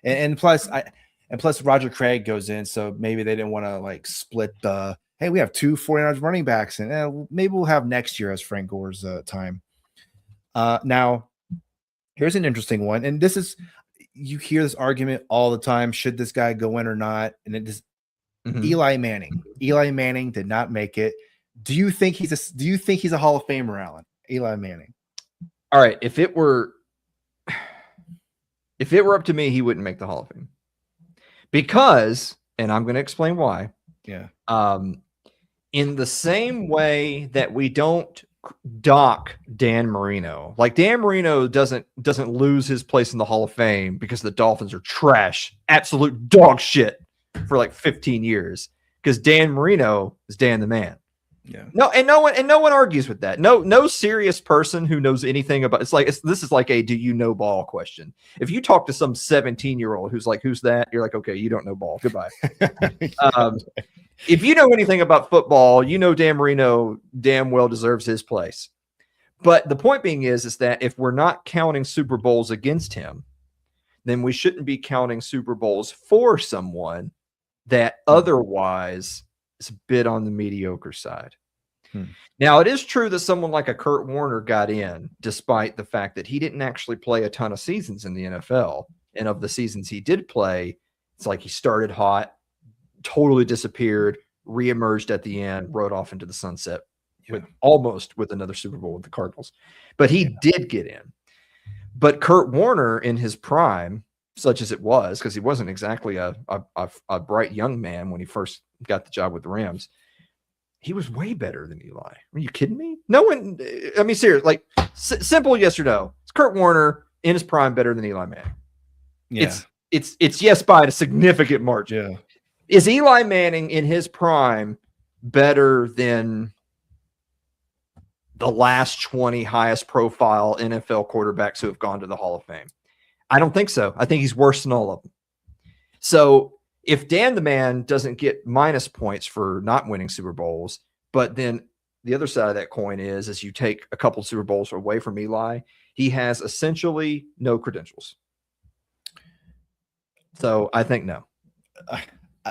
and plus Roger Craig goes in, so maybe they didn't want to like split the, hey, we have 2 49ers running backs, and maybe we'll have next year as Frank Gore's time. Now, here's an interesting one, and this is, you hear this argument all the time: should this guy go in or not? And it is Eli Manning. Eli Manning did not make it. Do you think he's a Hall of Famer, Alan? Eli Manning. All right. If it were up to me, he wouldn't make the Hall of Fame. Because, and I'm going to explain why. Yeah. In the same way that we don't dock Dan Marino, like Dan Marino doesn't lose his place in the Hall of Fame because the Dolphins are trash, absolute dog shit for like 15 years. Because Dan Marino is Dan the man. Yeah. No one argues with that. No serious person who knows anything about this is like a do you know ball question. If you talk to some 17-year-old who's like, who's that? You're like, okay, you don't know ball. Goodbye. If you know anything about football, you know Dan Marino damn well deserves his place. But the point being is that if we're not counting Super Bowls against him, then we shouldn't be counting Super Bowls for someone that otherwise is a bit on the mediocre side. Now, it is true that someone like a Kurt Warner got in, despite the fact that he didn't actually play a ton of seasons in the NFL. And of the seasons he did play, it's like he started hot, totally disappeared, reemerged at the end, rode off into the sunset with another Super Bowl with the Cardinals. But he did get in. But Kurt Warner in his prime, such as it was, because he wasn't exactly a bright young man when he first got the job with the Rams, he was way better than Eli. Are you kidding me? No one, I mean, serious, like simple yes or no. Is Kurt Warner in his prime better than Eli Manning? Yeah. It's yes by a significant margin. Yeah. Is Eli Manning in his prime better than the last 20 highest profile NFL quarterbacks who have gone to the Hall of Fame? I don't think so. I think he's worse than all of them. So if Dan the man doesn't get minus points for not winning Super Bowls, but then the other side of that coin is you take a couple Super Bowls away from Eli, he has essentially no credentials. So I think no.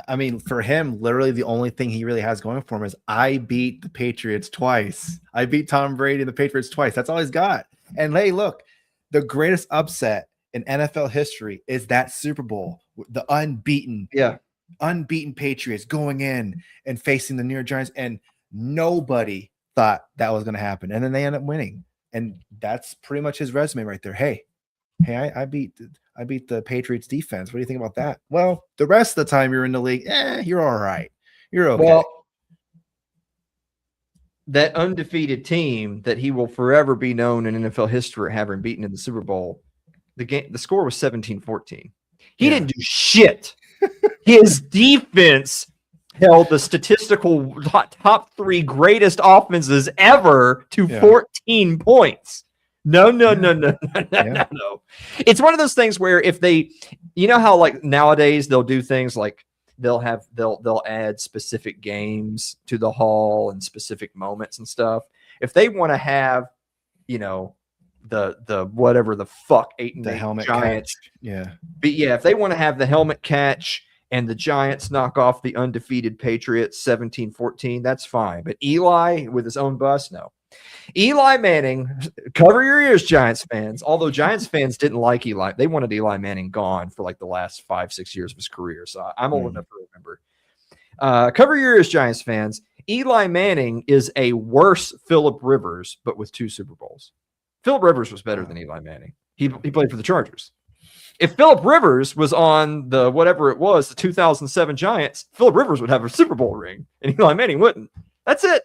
I mean, for him, literally the only thing he really has going for him is I beat the Patriots twice. I beat Tom Brady and the Patriots twice. That's all he's got. And hey, look, the greatest upset in NFL history is that Super Bowl, the unbeaten Patriots going in and facing the New York Giants, and nobody thought that was going to happen. And then they end up winning. And that's pretty much his resume right there. Hey, I beat the Patriots defense. What do you think about that? Well, the rest of the time you're in the league, you're all right. You're okay. Well, that undefeated team that he will forever be known in NFL history having beaten in the Super Bowl, the score was 17-14. He didn't do shit. His defense held the statistical top 3 greatest offenses ever to 14 points. No. It's one of those things where if they, you know how like nowadays they'll do things like they'll add specific games to the hall and specific moments and stuff. If they want to have, the whatever the fuck 8 and The 8 helmet Giants, catch. Yeah. but yeah, if they want to have the helmet catch and the Giants knock off the undefeated Patriots 17-14, that's fine. But Eli with his own bus, no. Eli Manning, cover your ears, Giants fans. Although Giants fans didn't like Eli, they wanted Eli Manning gone for like the last 5-6 years of his career. So I'm old enough to remember. Cover your ears, Giants fans. Eli Manning is a worse Phillip Rivers, but with 2 Super Bowls. Phillip Rivers was better than Eli Manning. He played for the Chargers. If Phillip Rivers was on the whatever it was, the 2007 Giants, Phillip Rivers would have a Super Bowl ring, and Eli Manning wouldn't. That's it.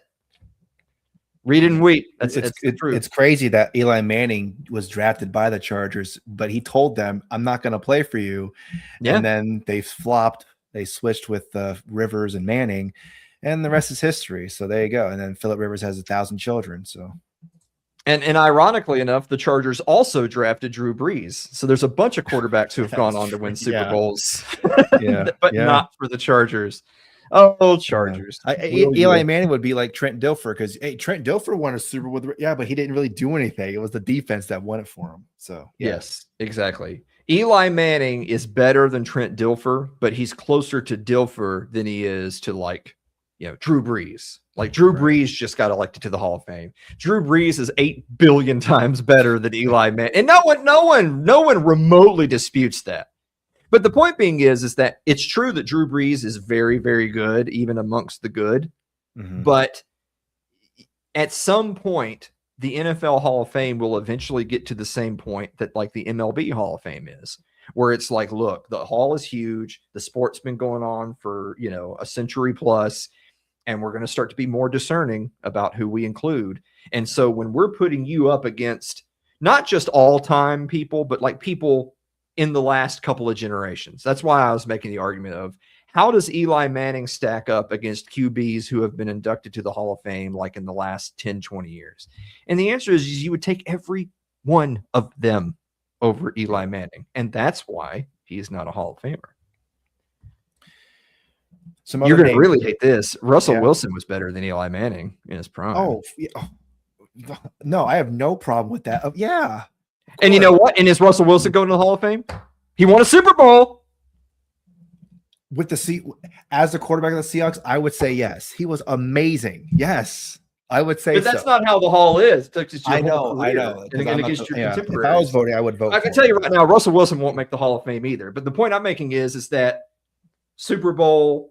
Read and wheat. It's crazy that Eli Manning was drafted by the Chargers, but he told them, "I'm not going to play for you." Yeah. And then they flopped. They switched with Rivers and Manning, and the rest is history. So there you go. And then Phillip Rivers has 1,000 children. So. And ironically enough, the Chargers also drafted Drew Brees. So there's a bunch of quarterbacks who have gone on to win Super Bowls, but not for the Chargers. Oh, Chargers. Eli Manning would be like Trent Dilfer because Trent Dilfer won a Super Bowl. But he didn't really do anything. It was the defense that won it for him. So yes, exactly. Eli Manning is better than Trent Dilfer, but he's closer to Dilfer than he is to Drew Brees. Like Drew Brees just got elected to the Hall of Fame. Drew Brees is 8 billion times better than Eli Manning. And no one remotely disputes that. But the point being is that it's true that Drew Brees is very, very good, even amongst the good. Mm-hmm. But at some point, the NFL Hall of Fame will eventually get to the same point that like the MLB Hall of Fame is, where it's like, look, the hall is huge. The sport's been going on for, a century plus. And we're going to start to be more discerning about who we include. And so when we're putting you up against not just all-time people, but like people in the last couple of generations, that's why I was making the argument of how does Eli Manning stack up against QBs who have been inducted to the Hall of Fame like in the last 10, 20 years? And the answer is you would take every one of them over Eli Manning. And that's why he's not a Hall of Famer. You're going to really hate this. Russell Wilson was better than Eli Manning in his prime. Oh, no, I have no problem with that. Yeah. And you know what? And is Russell Wilson going to the Hall of Fame? He won a Super Bowl. With as the quarterback of the Seahawks, I would say yes. He was amazing. Yes, I would say but that's not how the Hall is. I know. If I was voting, I would vote. I can tell you right now, Russell Wilson won't make the Hall of Fame either. But the point I'm making is that Super Bowl,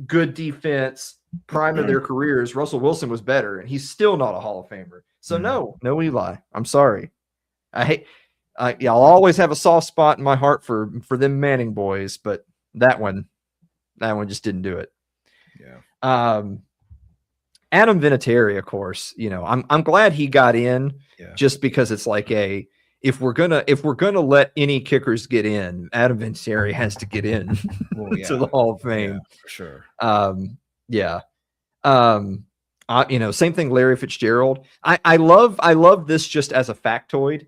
good defense, prime of their careers, Russell Wilson was better, and he's still not a Hall of Famer. So no Eli. I'm sorry. I'll always have a soft spot in my heart for them Manning boys, but that one just didn't do it. Yeah. Adam Vinatieri, of course, I'm glad he got in just because it's like if we're gonna let any kickers get in, Adam Vinatieri has to get in to the Hall of Fame for sure. Same thing. Larry Fitzgerald. I love this just as a factoid.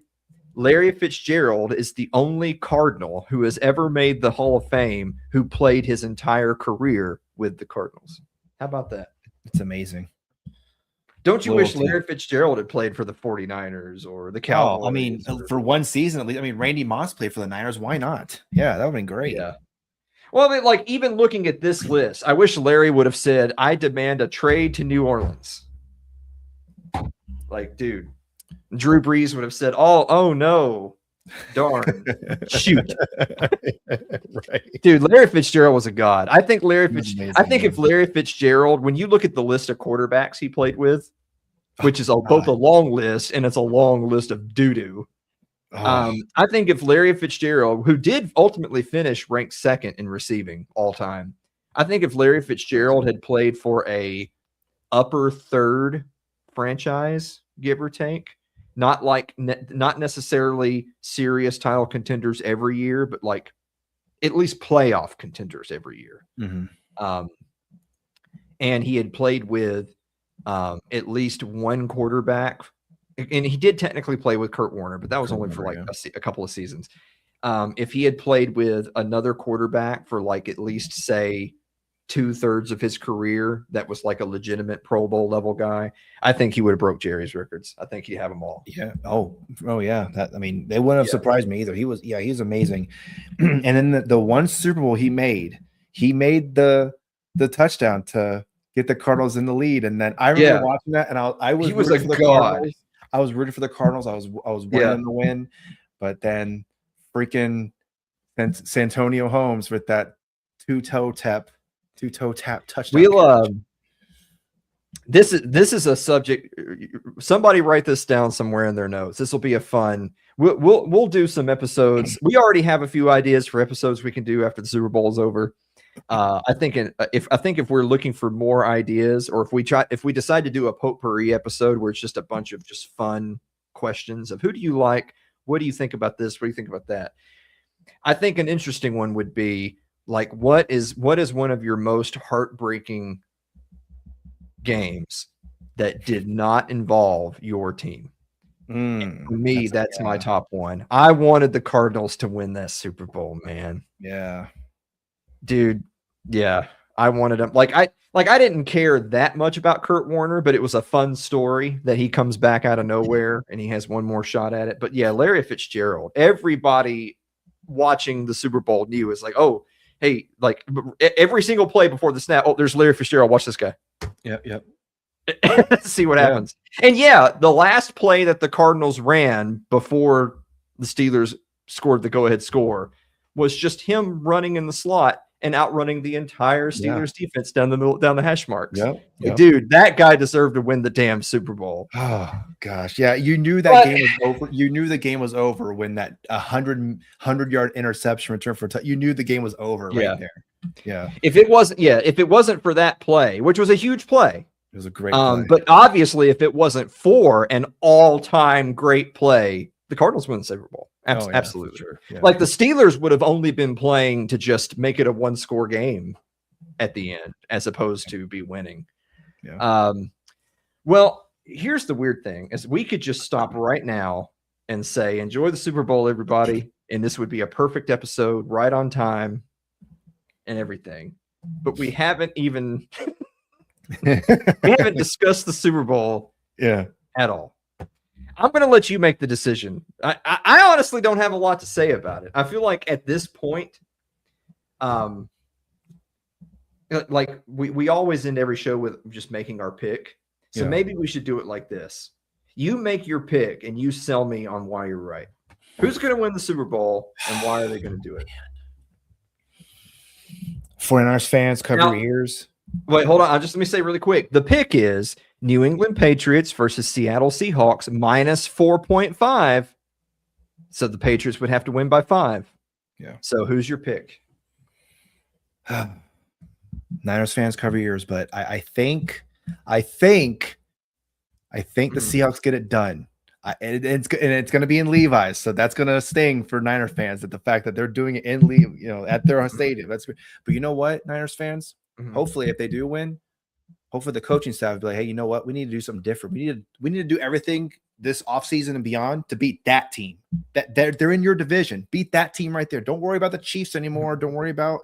Larry Fitzgerald is the only Cardinal who has ever made the Hall of Fame who played his entire career with the Cardinals. How about that? It's amazing. Don't you wish Larry Fitzgerald had played for the 49ers or the Cowboys? I mean, for one season at least. I mean, Randy Moss played for the Niners. Why not? Yeah, that would have been great. Yeah. Well, I mean, like even looking at this list, I wish Larry would have said, "I demand a trade to New Orleans." Like, dude, Drew Brees would have said, "Oh no, darn, shoot." Right. Dude, Larry Fitzgerald was a god. I think if Larry Fitzgerald, when you look at the list of quarterbacks he played with, which is both a long list and it's a long list of doo-doo. I think if Larry Fitzgerald, who did ultimately finish ranked second in receiving all time, I think if Larry Fitzgerald had played for a upper third franchise, give or take, not necessarily serious title contenders every year, but like at least playoff contenders every year. Mm-hmm. And he had played with at least one quarterback. And he did technically play with Kurt Warner, but that was only for like a couple of seasons. If he had played with another quarterback for like at least say 2/3 of his career that was like a legitimate Pro Bowl level guy, I think he would have broke Jerry's records. I think he'd have them all. Yeah. Oh yeah. That, I mean, they wouldn't have Yeah. surprised me either. He's amazing. And then the one Super Bowl he made the touchdown to get the Cardinals in the lead. And then I remember watching that, and I was He was rooting a for the god. Cardinals. I was rooting for the Cardinals. I was wanting them to win, but then freaking Santonio Holmes with that two-toe tap touchdown. We'll this is a subject. Somebody write this down somewhere in their notes. This will be a fun. We'll do some episodes. We already have a few ideas for episodes we can do after the Super Bowl is over. I think if we're looking for more ideas, or if we decide to do a potpourri episode where it's just a bunch of just fun questions of who do you like, what do you think about this, what do you think about that, I think an interesting one would be like, what is one of your most heartbreaking games that did not involve your team? For me, that's my top one. I wanted the Cardinals to win that Super Bowl, man. Yeah. Dude, yeah. I wanted him. I didn't care that much about Kurt Warner, but it was a fun story that he comes back out of nowhere and he has one more shot at it. But yeah, Larry Fitzgerald, everybody watching the Super Bowl knew it's like, oh, hey, like every single play before the snap, oh, there's Larry Fitzgerald. Watch this guy. Yep. See what happens. And yeah, the last play that the Cardinals ran before the Steelers scored the go-ahead score was just him running in the slot and outrunning the entire Steelers defense down the hash marks. Yep. Dude, that guy deserved to win the damn Super Bowl. Oh gosh, yeah. You knew that game was over. You knew the game was over when that 100-yard interception return for you knew the game was over right there. Yeah. If it wasn't for that play, which was a huge play. It was a great play. But obviously, if it wasn't for an all-time great play, the Cardinals win the Super Bowl. Absolutely. Sure. Yeah. Like the Steelers would have only been playing to just make it a one-score game at the end, as opposed to be winning. Yeah. Well, here's the weird thing: is we could just stop right now and say, "Enjoy the Super Bowl, everybody," and this would be a perfect episode, right on time, and everything. But we haven't even discussed the Super Bowl at all. I'm going to let you make the decision. I honestly don't have a lot to say about it. I feel like at this point, like we always end every show with just making our pick. So maybe we should do it like this. You make your pick and you sell me on why you're right. Who's going to win the Super Bowl and why are they going to do it? 49ers fans, cover your ears. Wait, hold on. Let me say really quick. The pick is New England Patriots versus Seattle Seahawks minus 4.5. So the Patriots would have to win by 5. Yeah. So who's your pick? Niners fans, cover your ears. But I think the Seahawks get it done. It's going to be in Levi's, so that's going to sting for Niner fans at the fact that they're doing it in at their stadium. That's, but you know what, Niners fans. Hopefully, if they do win, hopefully the coaching staff will be like, hey, you know what? We need to do something different. We need to do everything this offseason and beyond to beat that team. That they're in your division. Beat that team right there. Don't worry about the Chiefs anymore. Don't worry about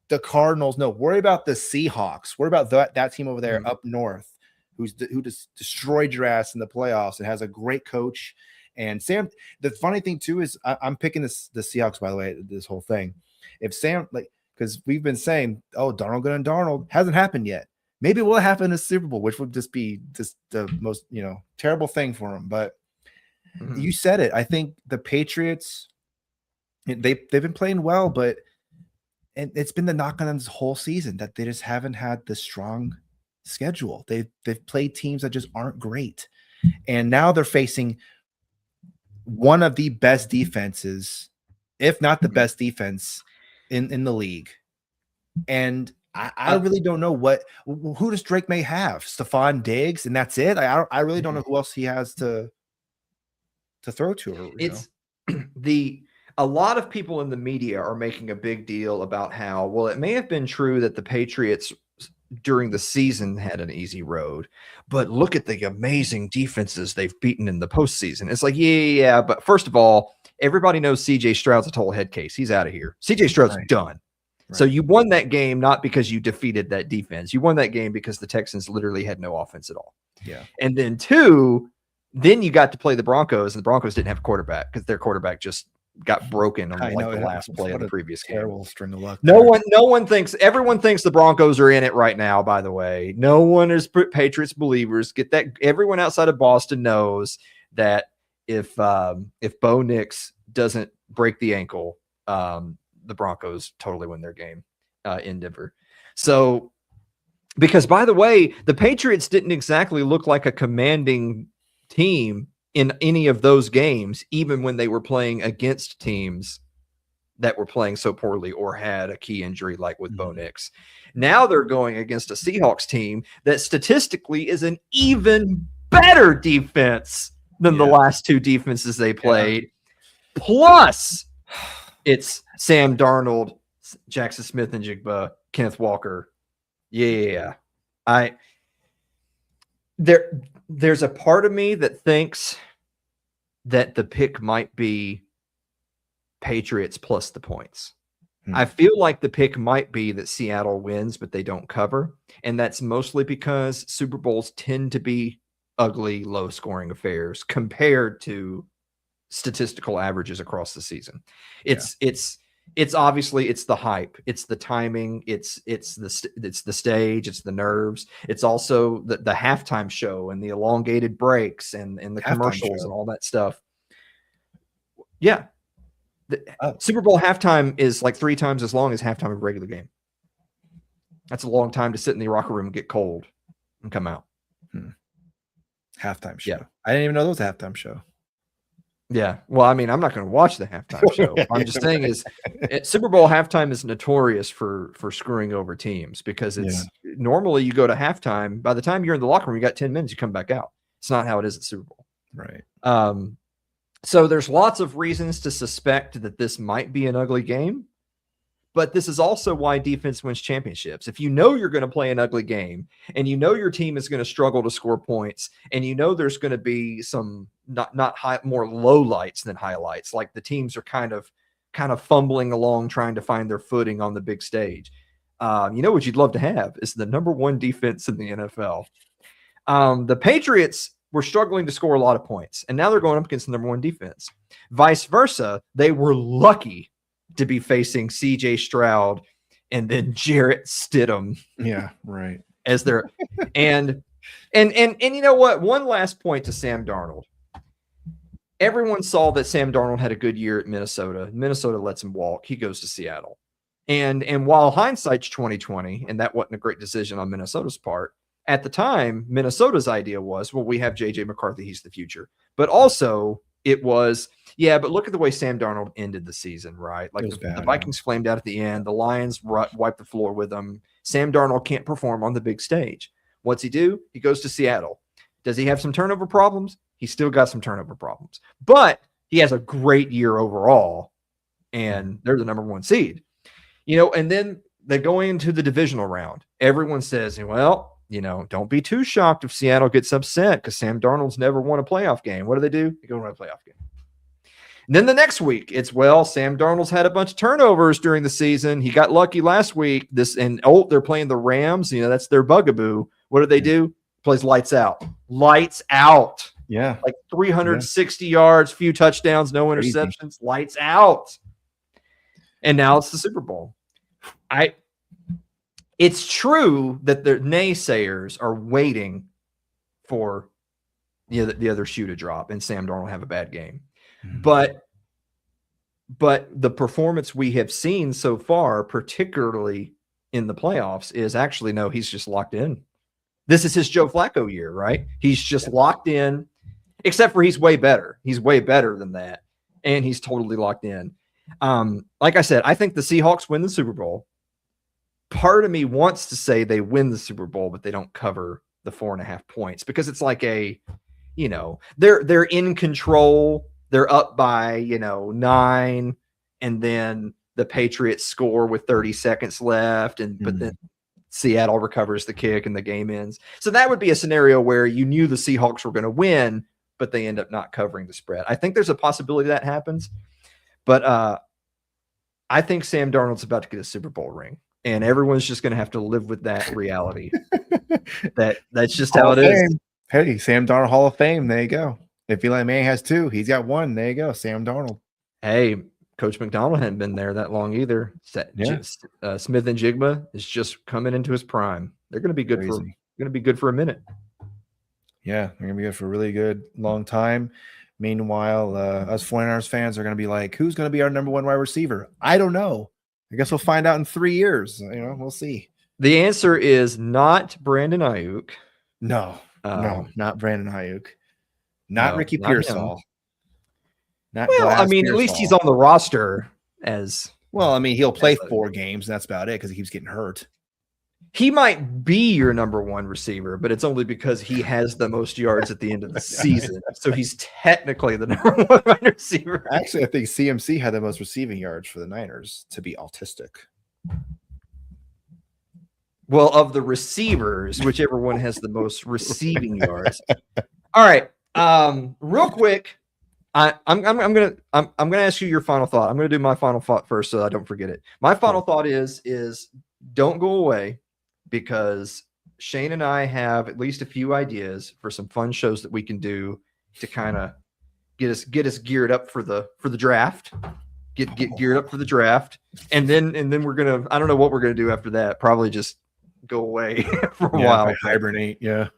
the Cardinals. No, worry about the Seahawks. Worry about that team over there up north who just destroyed your ass in the playoffs and has a great coach. And Sam, the funny thing too is I'm picking the Seahawks, by the way, this whole thing. If Sam, because we've been saying, oh, Darnold hasn't happened yet. Maybe it will happen in the Super Bowl, which would just be the most, terrible thing for him. But you said it. I think the Patriots, they've been playing well, but it's been the knock on them this whole season that they just haven't had the strong schedule. They've played teams that just aren't great. And now they're facing one of the best defenses, if not the best defense in the league. And I really don't know who does Drake May have? Stephon Diggs, and that's it. I really don't know who else he has to throw to. It's a lot of people in the media are making a big deal about how, well, it may have been true that the Patriots during the season had an easy road, but look at the amazing defenses they've beaten in the postseason. It's like, yeah, but first of all, everybody knows CJ Stroud's a total head case. He's out of here. CJ Stroud's done. So you won that game not because you defeated that defense. You won that game because the Texans literally had no offense at all. Yeah. And then 2, then you got to play the Broncos, and the Broncos didn't have a quarterback because their quarterback just got broken on the last play of the previous game. Terrible string of luck. No one thinks, everyone thinks the Broncos are in it right now, by the way. No one is Patriots believers. Get that. Everyone outside of Boston knows that if Bo Nix doesn't break the ankle, the Broncos totally win their game in Denver. So, because by the way, the Patriots didn't exactly look like a commanding team in any of those games, even when they were playing against teams that were playing so poorly or had a key injury like with Bo Nix. Now they're going against a Seahawks team that statistically is an even better defense than the last 2 defenses they played. Plus, it's Sam Darnold, Jackson Smith and Jigba, Kenneth Walker. Yeah. There's a part of me that thinks that the pick might be Patriots plus the points. I feel like the pick might be that Seattle wins, but they don't cover. And that's mostly because Super Bowls tend to be ugly, low-scoring affairs compared to statistical averages across the season. It's obviously it's the hype, it's the timing, it's the stage, it's the nerves. It's also the halftime show and the elongated breaks and the commercials and all that stuff. Yeah. Super Bowl halftime is like 3 times as long as halftime of a regular game. That's a long time to sit in the locker room and get cold and come out. Halftime show. Yeah. I didn't even know there was a halftime show. Yeah. Well, I mean, I'm not going to watch the halftime show. I'm just saying is Super Bowl halftime is notorious for screwing over teams because it's normally you go to halftime. By the time you're in the locker room, you got 10 minutes, you come back out. It's not how it is at Super Bowl. Right. So there's lots of reasons to suspect that this might be an ugly game, but this is also why defense wins championships. If you know you're going to play an ugly game and you know your team is going to struggle to score points and you know there's going to be some not high, more low lights than highlights, like the teams are kind of fumbling along trying to find their footing on the big stage. You know what you'd love to have is the number 1 defense in the NFL. The Patriots were struggling to score a lot of points, and now they're going up against the number 1 defense. Vice versa, they were lucky to be facing CJ Stroud and then Jarrett Stidham. Yeah, right. As their and you know what? One last point to Sam Darnold. Everyone saw that Sam Darnold had a good year at Minnesota. Minnesota lets him walk. He goes to Seattle. And while hindsight's 2020, and that wasn't a great decision on Minnesota's part, at the time, Minnesota's idea was, well, we have J.J. McCarthy. He's the future. But also it was, yeah, but look at the way Sam Darnold ended the season, right? Like the Vikings flamed out at the end. The Lions wiped the floor with them. Sam Darnold can't perform on the big stage. What's he do? He goes to Seattle. Does he have some turnover problems? He's still got some turnover problems. But he has a great year overall, and they're the number 1 seed. You know, and then they go into the divisional round. Everyone says, well, you know, don't be too shocked if Seattle gets upset because Sam Darnold's never won a playoff game. What do? They go to a playoff game. And then the next week, it's, well, Sam Darnold's had a bunch of turnovers during the season. He got lucky last week. They're playing the Rams. You know, that's their bugaboo. What do? Plays lights out. Lights out. Yeah. Like 360 yards, few touchdowns, no interceptions. Lights out. And now it's the Super Bowl. It's true that the naysayers are waiting for the other shoe to drop and Sam Darnold have a bad game. But the performance we have seen so far, particularly in the playoffs, is actually, no, he's just locked in. This is his Joe Flacco year, right? He's just locked in, except for he's way better. He's way better than that. And he's totally locked in. Like I said, I think the Seahawks win the Super Bowl. Part of me wants to say they win the Super Bowl, but they don't cover the 4.5 points because it's like they're in control. They're up by, 9, and then the Patriots score with 30 seconds left. But then Seattle recovers the kick and the game ends. So that would be a scenario where you knew the Seahawks were going to win, but they end up not covering the spread. I think there's a possibility that happens, but I think Sam Darnold's about to get a Super Bowl ring, and everyone's just going to have to live with that reality. That's just Hall how of it is. Fame. Hey, Sam Darnold Hall of Fame. There you go. If Eli Manning has 2, he's got 1. There you go. Sam Darnold. Hey, Coach McDonald hadn't been there that long either. Yeah. Smith and Jigba is just coming into his prime. They're going to be good for a minute. Yeah, they're gonna be good for a really good long time. Meanwhile, us 49ers fans are gonna be like, who's gonna be our number 1 wide receiver? I don't know. I guess we'll find out in 3 years. We'll see. The answer is not Brandon Ayuk. No, not Brandon Ayuk. Not No, Ricky not Pearsall. Not Well, I Glass mean, at least he's Pearsall. on the roster as Well, I mean, he'll play 4 games, and that's about it because he keeps getting hurt. he might be your number 1 receiver, but it's only because he has the most yards at the end of the season. So he's technically the number 1 wide receiver. Actually, I think CMC had the most receiving yards for the Niners to be autistic. Well, of the receivers, whichever one has the most receiving yards. All right. Real quick, I'm gonna ask you your final thought. I'm gonna do my final thought first, so I don't forget it. My final thought is don't go away, because Shane and I have at least a few ideas for some fun shows that we can do to kind of get us geared up for the draft. Get geared up for the draft, and then we're gonna, I don't know what we're gonna do after that. Probably just go away for a while. Hibernate. Yeah.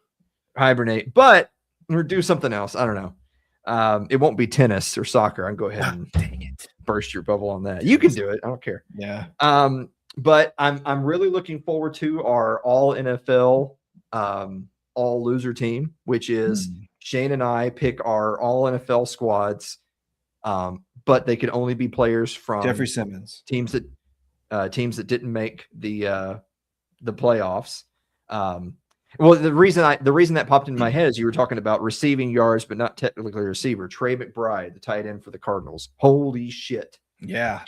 Hibernate, but or do something else. I don't know. It won't be tennis or soccer. I can go ahead and Dang it. burst your bubble on that. You can do it. I don't care. Yeah. But I'm really looking forward to our all NFL, all loser team, which is Shane and I pick our all NFL squads. But they could only be players from Jeffrey Simmons teams that didn't make the playoffs. Well, the reason that popped into my head is you were talking about receiving yards, but not technically a receiver. Trey McBride, the tight end for the Cardinals. Holy shit! Yeah.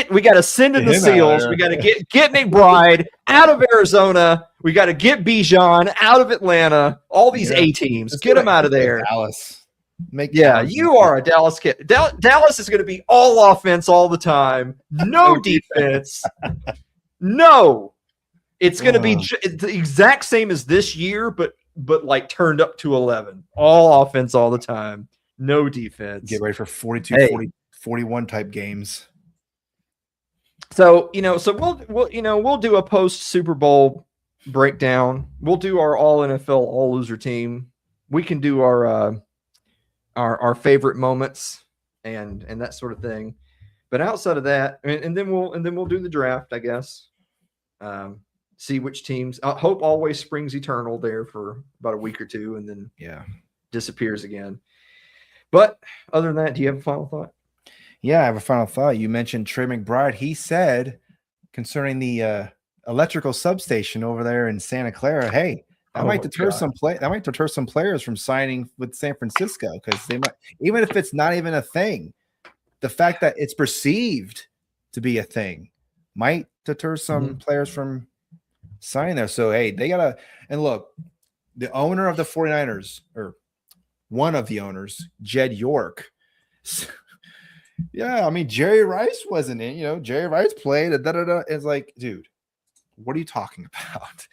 We got to send in the Seals. We got to get McBride out of Arizona. We got to get Bijan out of Atlanta. All these A teams, get them out of there. Dallas. You are a Dallas kid. Dallas is going to be all offense all the time. No defense. No. It's going to be the exact same as this year, but like turned up to 11. All offense all the time. No defense. Get ready for 42, 41 type games. So we'll do a post Super Bowl breakdown. We'll do our all NFL, all loser team. We can do our favorite moments and that sort of thing. But outside of that, and then we'll do the draft, I guess. See which teams. Hope always springs eternal there for about a week or two, and then disappears again. But other than that, do you have a final thought? Yeah, I have a final thought. You mentioned Trey McBride. He said concerning the electrical substation over there in Santa Clara, hey, that might deter some players from signing with San Francisco, because they might, even if it's not even a thing, the fact that it's perceived to be a thing might deter some players from signing there. So hey, they gotta, and look, the owner of the 49ers, or one of the owners, Jed York. Yeah, I mean, Jerry Rice wasn't in, Jerry Rice played. It's like, dude, what are you talking about?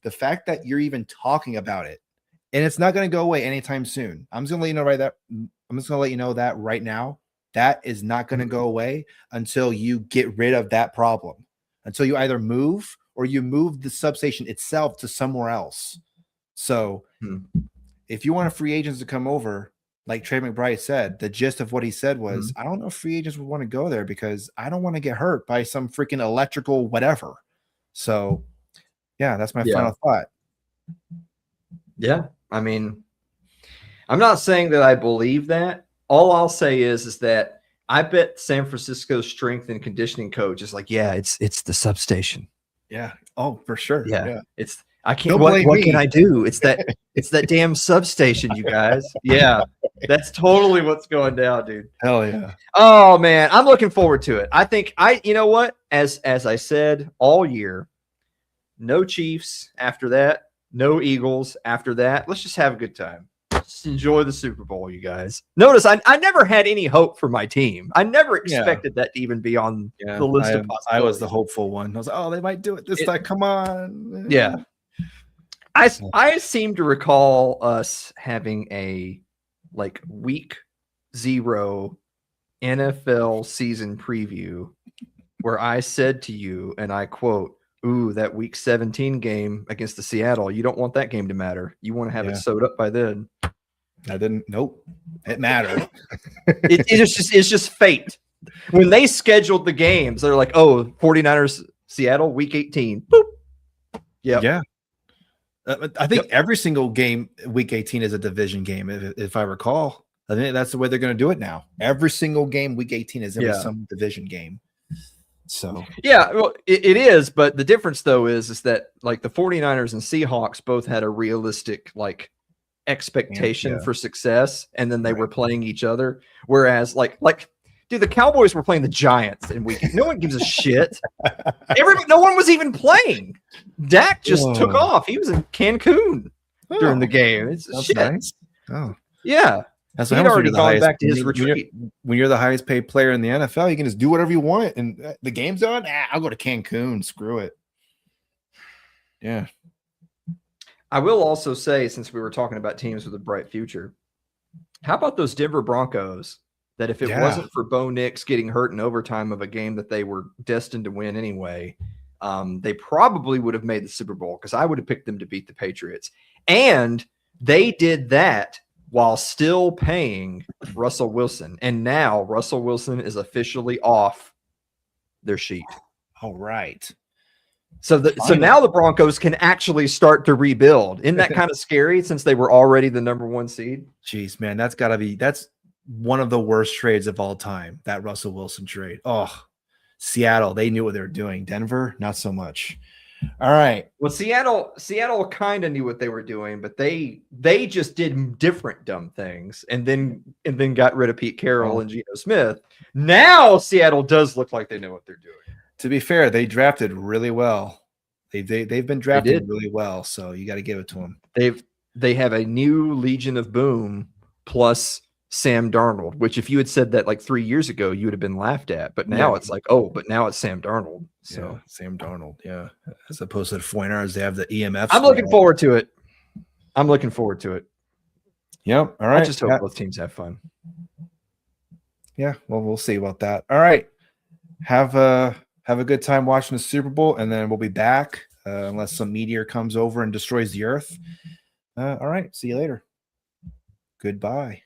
The fact that you're even talking about it, and it's not going to go away anytime soon. I'm just going to let you know that right now. That is not going to go away until you get rid of that problem. Until you either move or you move the substation itself to somewhere else. So if you want free agents to come over, like Trey McBride said, the gist of what he said was, I don't know if free agents would want to go there because I don't want to get hurt by some freaking electrical whatever. So, yeah, that's my final thought. Yeah, I mean, I'm not saying that I believe that. All I'll say is that I bet San Francisco's strength and conditioning coach is like, it's the substation. Yeah. Oh, for sure. Yeah. I can't. What can I do? It's that damn substation, you guys. Yeah, that's totally what's going down, dude. Hell yeah. Oh man, I'm looking forward to it. I think you know what? As I said all year, no Chiefs after that, no Eagles after that. Let's just have a good time. Just enjoy the Super Bowl, you guys. Notice I never had any hope for my team. I never expected that to even be on the list of possibilities. I was the hopeful one. I was like, oh, they might do it this time. Come on. Yeah. I seem to recall us having a like week 0 NFL season preview where I said to you, and I quote, "Ooh, that week 17 game against the Seattle, you don't want that game to matter. You want to have it sewed up by then." I didn't. Nope. It mattered. It's just fate. When they scheduled the games, they're like, "Oh, 49ers Seattle week 18." Boop. Yep. Yeah. I think every single game week 18 is a division game, if I recall. I think that's the way they're going to do it now. Every single game week 18 is going to be some division game. So yeah, well, it is, but the difference though is that like the 49ers and Seahawks both had a realistic like expectation for success, and then they were playing each other. Whereas like dude, the Cowboys were playing the Giants in week. No one gives a shit. No one was even playing. Dak just took off. He was in Cancun during the game. It's shit. Nice. Oh, yeah. That's He'd already gone back to his retreat. When you're the highest paid player in the NFL, you can just do whatever you want. And the game's on. I'll go to Cancun. Screw it. Yeah. I will also say, since we were talking about teams with a bright future, how about those Denver Broncos? That if it wasn't for Bo Nix getting hurt in overtime of a game that they were destined to win anyway, they probably would have made the Super Bowl, because I would have picked them to beat the Patriots. And they did that while still paying Russell Wilson. And now Russell Wilson is officially off their sheet. All right. So now the Broncos can actually start to rebuild. Isn't that kind of scary, since they were already the #1 seed? Jeez, man, that's one of the worst trades of all time, that Russell Wilson trade. Oh, Seattle, they knew what they were doing. Denver, not so much. All right. Well, Seattle kind of knew what they were doing, but they just did different dumb things, and then got rid of Pete Carroll and Geno Smith. Now Seattle does look like they know what they're doing. To be fair, they drafted really well. They've been drafted really well, so you got to give it to them. They have a new Legion of Boom plus Sam Darnold, which if you had said that like 3 years ago, you would have been laughed at. But now it's like, but now it's Sam Darnold. So Sam Darnold, as opposed to the 49ers, they have the EMF. I'm looking forward to it. Yep. All right. I just hope both teams have fun. Yeah. Well, we'll see about that. All right. Have a good time watching the Super Bowl, and then we'll be back unless some meteor comes over and destroys the earth. All right. See you later. Goodbye.